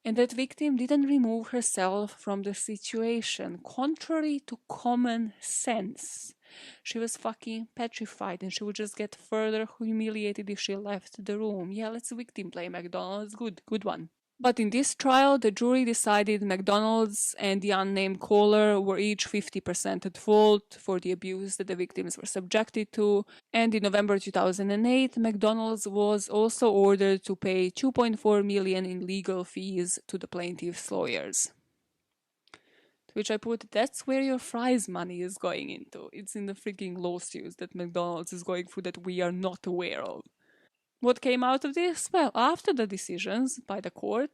and that victim didn't remove herself from the situation, contrary to common sense. She was fucking petrified and she would just get further humiliated if she left the room. Yeah, let's victim play McDonald's. Good one. But in this trial, the jury decided McDonald's and the unnamed caller were each 50% at fault for the abuse that the victims were subjected to. And in November 2008, McDonald's was also ordered to pay $2.4 million in legal fees to the plaintiff's lawyers. To which I put, that's where your fries money is going into. It's in the freaking lawsuits that McDonald's is going through that we are not aware of. What came out of this? Well, after the decisions by the court,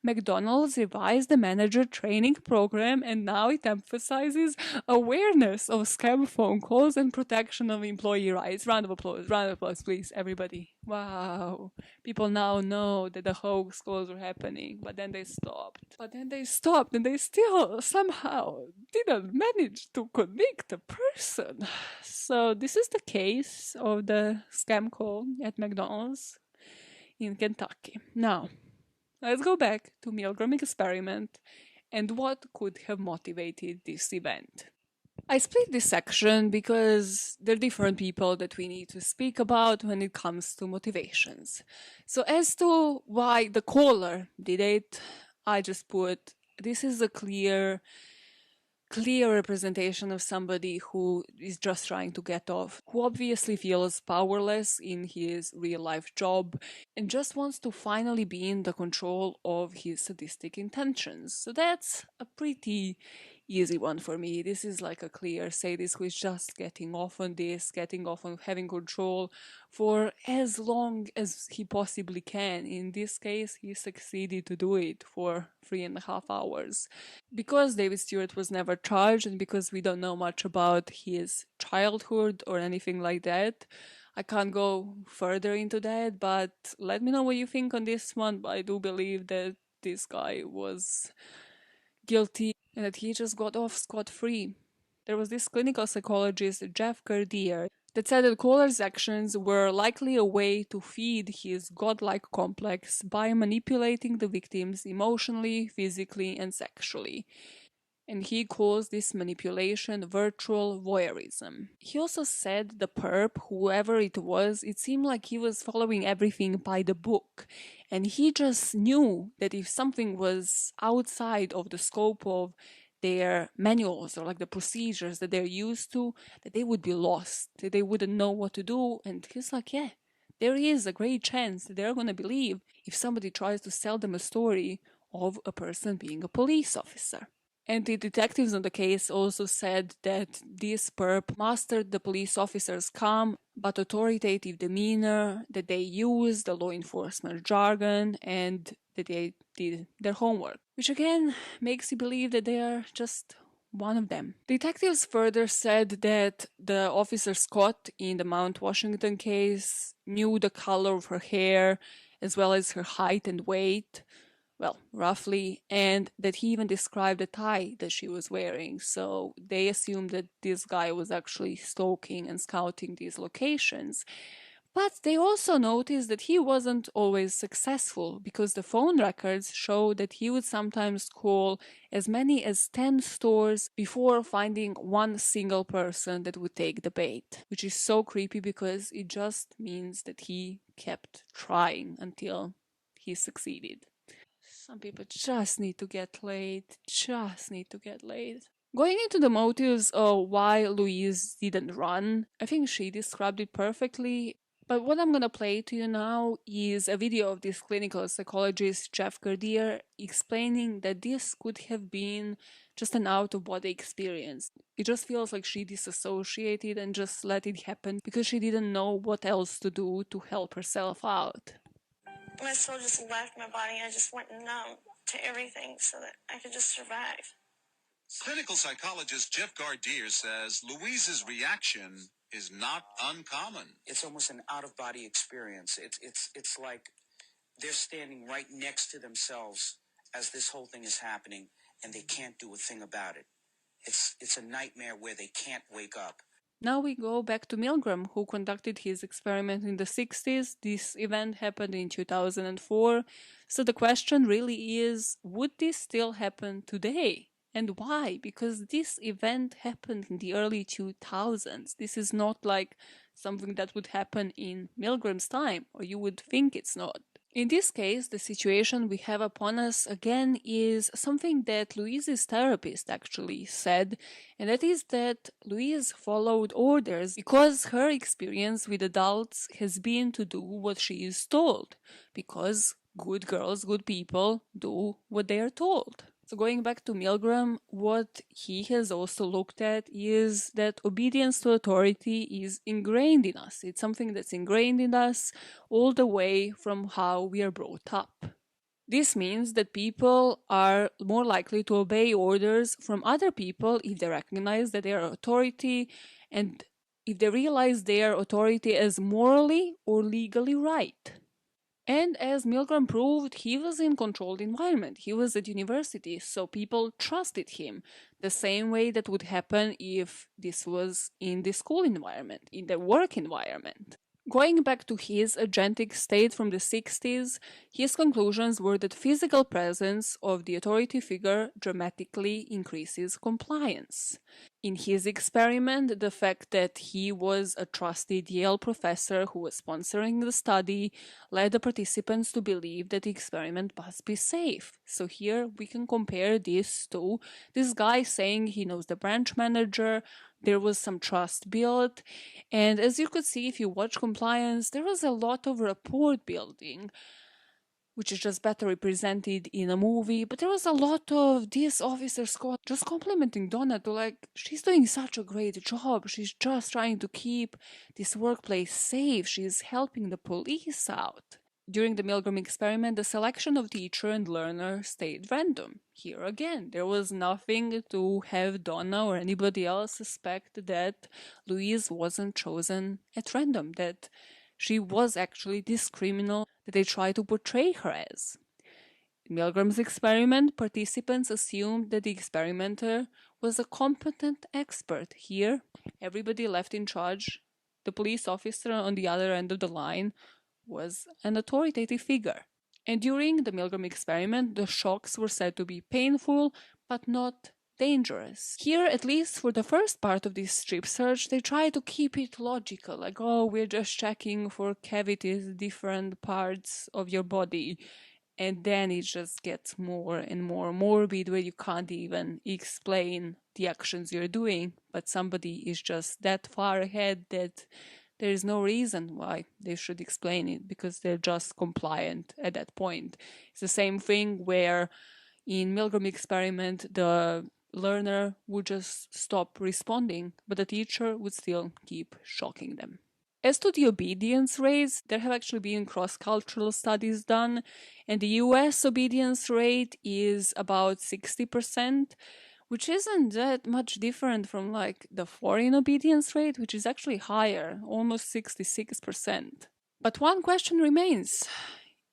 McDonald's revised the manager training program and now it emphasizes awareness of scam phone calls and protection of employee rights. Round of applause, please, everybody. Wow. People now know that the hoax calls were happening, but then they stopped. And they still somehow didn't manage to convict a person. So this is the case of the scam call at McDonald's in Kentucky. Now, let's go back to Milgram experiment and what could have motivated this event. I split this section because there are different people that we need to speak about when it comes to motivations. So as to why the caller did it, I just put, this is a clear representation of somebody who is just trying to get off, who obviously feels powerless in his real life job and just wants to finally be in the control of his sadistic intentions. So that's a pretty easy one for me. This is like a clear sadist who is just getting off on this, getting off on having control for as long as he possibly can. In this case, he succeeded to do it for 3.5 hours. Because David Stewart was never charged and because we don't know much about his childhood or anything like that, I can't go further into that, but let me know what you think on this one. I do believe that this guy was guilty and that he just got off scot-free. There was this clinical psychologist, Jeff Cardier, that said that Kohler's actions were likely a way to feed his godlike complex by manipulating the victims emotionally, physically, and sexually. And he calls this manipulation virtual voyeurism. He also said the perp, whoever it was, it seemed like he was following everything by the book. And he just knew that if something was outside of the scope of their manuals or like the procedures that they're used to, that they would be lost, that they wouldn't know what to do. And he's like, yeah, there is a great chance that they're going to believe if somebody tries to sell them a story of a person being a police officer. And the detectives on the case also said that this perp mastered the police officer's calm but authoritative demeanor, that they used the law enforcement jargon, and that they did their homework. Which again makes you believe that they are just one of them. Detectives further said that the officer Scott in the Mount Washington case knew the color of her hair as well as her height and weight. Well, roughly, and that he even described the tie that she was wearing. So they assumed that this guy was actually stalking and scouting these locations. But they also noticed that he wasn't always successful because the phone records show that he would sometimes call as many as 10 stores before finding one single person that would take the bait, which is so creepy because it just means that he kept trying until he succeeded. Some people just need to get laid, just need to get laid. Going into the motives of why Louise didn't run, I think she described it perfectly. But what I'm gonna play to you now is a video of this clinical psychologist, Jeff Cardier, explaining that this could have been just an out-of-body experience. It just feels like she disassociated and just let it happen because she didn't know what else to do to help herself out. My soul just left my body. I just went numb to everything so that I could just survive. Clinical psychologist Jeff Gardier says Louise's reaction is not uncommon. It's almost an out-of-body experience. It's like they're standing right next to themselves as this whole thing is happening, and they can't do a thing about it. It's a nightmare where they can't wake up. Now we go back to Milgram, who conducted his experiment in the 60s. This event happened in 2004. So the question really is, would this still happen today? And why? Because this event happened in the early 2000s. This is not like something that would happen in Milgram's time, or you would think it's not. In this case, the situation we have upon us again is something that Louise's therapist actually said, and that is that Louise followed orders because her experience with adults has been to do what she is told, because good girls, good people do what they are told. So going back to Milgram, what he has also looked at is that obedience to authority is ingrained in us. It's something that's ingrained in us all the way from how we are brought up. This means that people are more likely to obey orders from other people if they recognize that they are authority and if they realize their authority as morally or legally right. And as Milgram proved, he was in controlled environment. He was at university, so people trusted him the same way that would happen if this was in the school environment, in the work environment. Going back to his agentic state from the 60s, his conclusions were that physical presence of the authority figure dramatically increases compliance. In his experiment, the fact that he was a trusted Yale professor who was sponsoring the study led the participants to believe that the experiment must be safe. So here we can compare this to this guy saying he knows the branch manager. There was some trust built, and as you could see if you watch compliance, there was a lot of rapport building, which is just better represented in a movie, but there was a lot of this officer Scott just complimenting Donna to like, she's doing such a great job, she's just trying to keep this workplace safe, she's helping the police out. During the Milgram experiment, the selection of teacher and learner stayed random. Here again, there was nothing to have Donna or anybody else suspect that Louise wasn't chosen at random, that she was actually this criminal that they tried to portray her as. In Milgram's experiment, participants assumed that the experimenter was a competent expert. Here, everybody left in charge. The police officer on the other end of the line was an authoritative figure. And during the Milgram experiment, the shocks were said to be painful, but not dangerous. Here, at least for the first part of this strip search, they try to keep it logical, like, oh, we're just checking for cavities, different parts of your body. And then it just gets more and more morbid, where you can't even explain the actions you're doing, but somebody is just that far ahead that there is no reason why they should explain it, because they're just compliant at that point. It's the same thing where in Milgram experiment, the learner would just stop responding, but the teacher would still keep shocking them. As to the obedience rates, there have actually been cross-cultural studies done, and the US obedience rate is about 60%, which isn't that much different from like the foreign obedience rate, which is actually higher, almost 66%. But one question remains.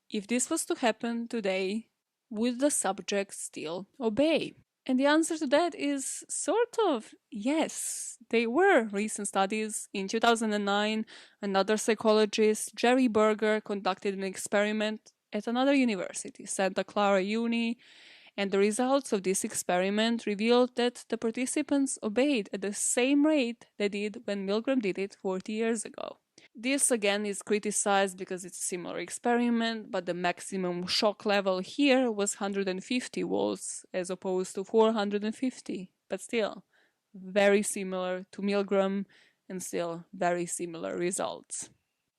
If this was to happen today, would the subject still obey? And the answer to that is sort of yes. They were recent studies. In 2009, another psychologist, Jerry Berger, conducted an experiment at another university, Santa Clara Uni, and the results of this experiment revealed that the participants obeyed at the same rate they did when Milgram did it 40 years ago. This again is criticized because it's a similar experiment, but the maximum shock level here was 150 volts as opposed to 450, but still very similar to Milgram and still very similar results.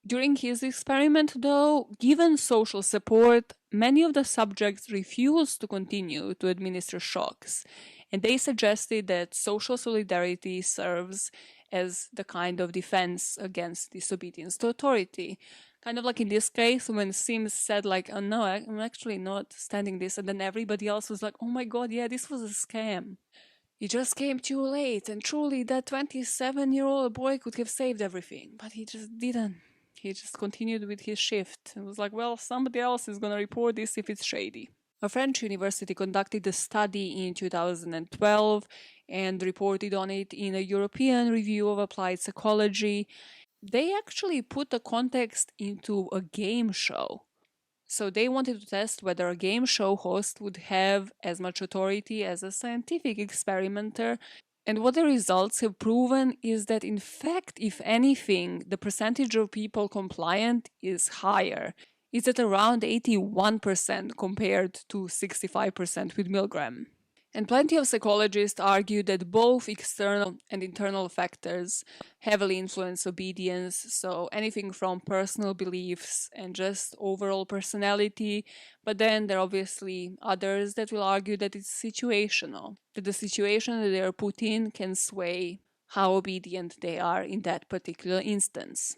During his experiment, though, given social support, many of the subjects refused to continue to administer shocks, and they suggested that social solidarity serves as the kind of defense against disobedience to authority. Kind of like in this case when Sims said like, oh no, I'm actually not standing this, and then everybody else was like, oh my god, yeah, this was a scam. He just came too late, and truly that 27-year-old boy could have saved everything, but he just didn't. He just continued with his shift and was like, well, somebody else is going to report this if it's shady. A French university conducted a study in 2012 and reported on it in a European Review of Applied Psychology. They actually put the context into a game show. So they wanted to test whether a game show host would have as much authority as a scientific experimenter. And what the results have proven is that, in fact, if anything, the percentage of people compliant is higher. It's at around 81% compared to 65% with Milgram. And plenty of psychologists argue that both external and internal factors heavily influence obedience, so anything from personal beliefs and just overall personality, but then there are obviously others that will argue that it's situational, that the situation that they are put in can sway how obedient they are in that particular instance.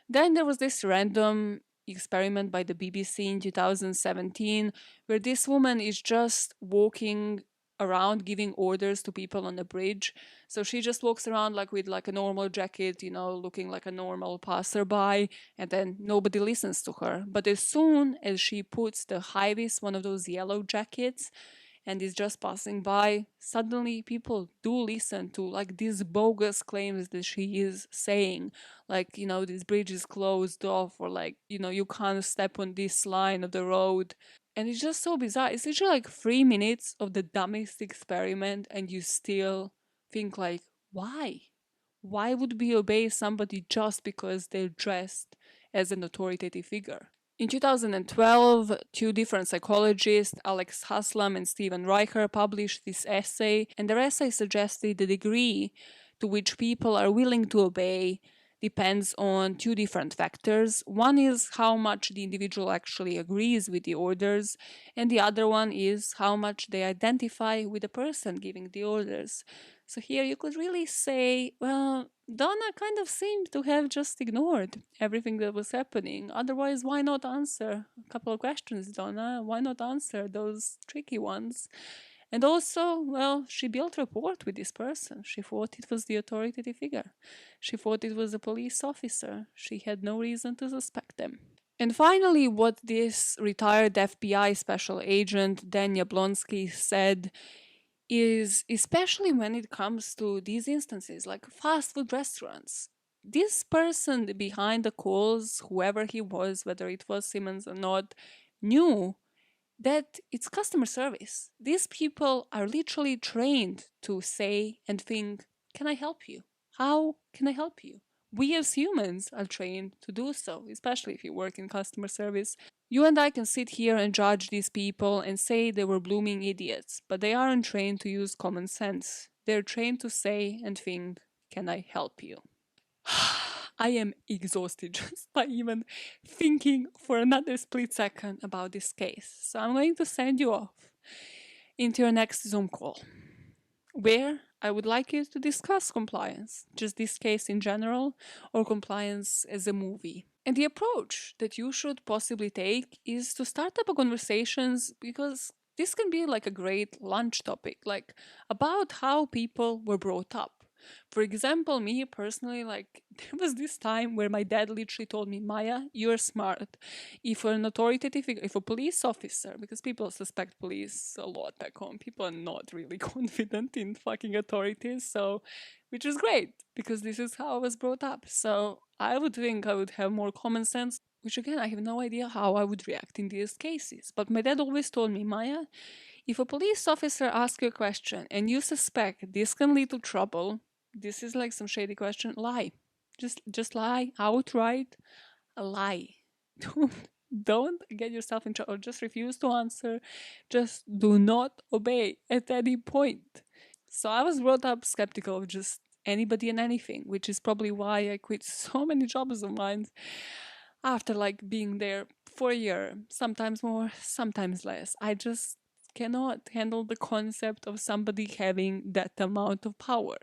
Then there was this random experiment by the BBC in 2017 where this woman is just walking around giving orders to people on the bridge. So she just walks around like with like a normal jacket, looking like a normal passerby, and then nobody listens to her. But as soon as she puts the high vis, one of those yellow jackets, and is just passing by, suddenly people do listen to like these bogus claims that she is saying, like, this bridge is closed off, or like, you can't step on this line of the road. And it's just so bizarre. It's literally like 3 minutes of the dumbest experiment, and you still think like, why? Why would we obey somebody just because they're dressed as an authoritative figure? In 2012, two different psychologists, Alex Haslam and Stephen Reicher, published this essay, and their essay suggested the degree to which people are willing to obey depends on two different factors. One is how much the individual actually agrees with the orders, and the other one is how much they identify with the person giving the orders. So here you could really say, well, Donna kind of seemed to have just ignored everything that was happening. Otherwise, why not answer a couple of questions, Donna? Why not answer those tricky ones? And also, well, she built rapport with this person. She thought it was the authoritative figure. She thought it was a police officer. She had no reason to suspect them. And finally, what this retired FBI special agent, Dan Yablonsky, said is, especially when it comes to these instances, like fast food restaurants, this person behind the calls, whoever he was, whether it was Simmons or not, knew that it's customer service. These people are literally trained to say and think, can I help you? How can I help you? We as humans are trained to do so, especially if you work in customer service. You and I can sit here and judge these people and say they were blooming idiots, but they aren't trained to use common sense. They're trained to say and think, can I help you? I am exhausted just by even thinking for another split second about this case. So I'm going to send you off into your next Zoom call, where I would like you to discuss compliance, just this case in general, or compliance as a movie. And the approach that you should possibly take is to start up a conversations, because this can be like a great lunch topic, like about how people were brought up. For example, me personally, like there was this time where my dad literally told me, Maya, you're smart. If an authoritative figure, if a police officer, because people suspect police a lot back home, people are not really confident in fucking authorities, so, which is great, because this is how I was brought up. So I would think I would have more common sense, which again, I have no idea how I would react in these cases. But my dad always told me, Maya, if a police officer asks you a question and you suspect this can lead to trouble, this is like some shady question, lie. Just lie outright, a lie. Don't get yourself in trouble. Just refuse to answer. Just do not obey at any point. So I was brought up skeptical of just anybody and anything, which is probably why I quit so many jobs of mine after like being there for a year, sometimes more, sometimes less. I just cannot handle the concept of somebody having that amount of power.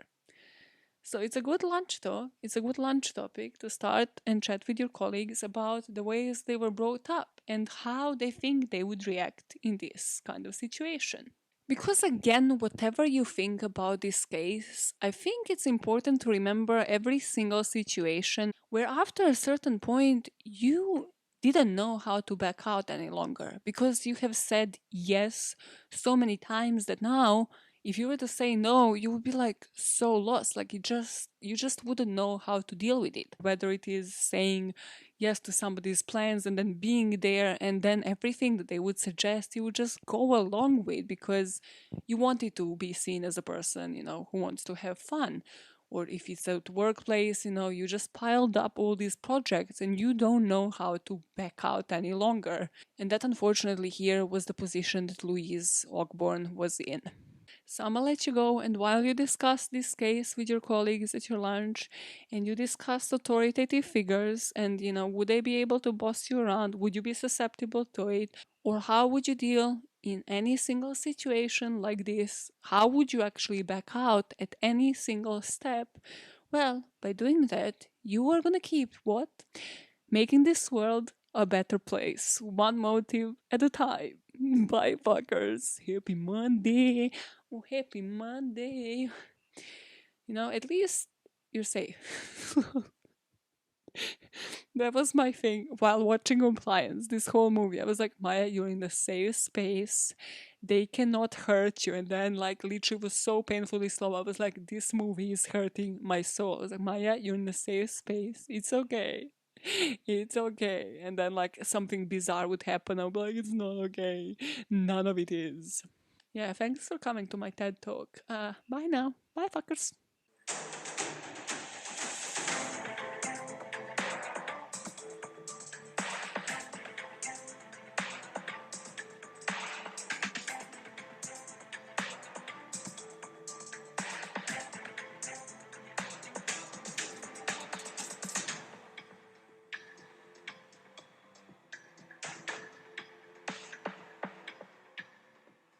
So it's a good lunch though. It's a good lunch topic to start and chat with your colleagues about the ways they were brought up and how they think they would react in this kind of situation. Because again, whatever you think about this case, I think it's important to remember every single situation where after a certain point you didn't know how to back out any longer because you have said yes so many times that now if you were to say no, you would be like so lost, like you just wouldn't know how to deal with it, whether it is saying yes to somebody's plans and then being there and then everything that they would suggest you would just go along with because you wanted to be seen as a person, who wants to have fun. Or if it's at workplace, you just piled up all these projects and you don't know how to back out any longer. And that unfortunately here was the position that Louise Ogborn was in. So I'm gonna let you go, and while you discuss this case with your colleagues at your lunch, and you discuss authoritative figures, and would they be able to boss you around? Would you be susceptible to it? Or how would you deal in any single situation like this? How would you actually back out at any single step? Well, by doing that, you are gonna keep what? Making this world a better place, one motive at a time. Bye, fuckers. Happy Monday. Oh, happy Monday. At least you're safe. That was my thing while watching Compliance, this whole movie. I was like, Maya, you're in a safe space. They cannot hurt you. And then, like, literally was so painfully slow. I was like, this movie is hurting my soul. I was like, Maya, you're in a safe space. It's okay. It's okay. And then, like, something bizarre would happen. I'll be like, it's not okay. None of it is. Yeah, thanks for coming to my TED Talk. Bye now. Bye, fuckers.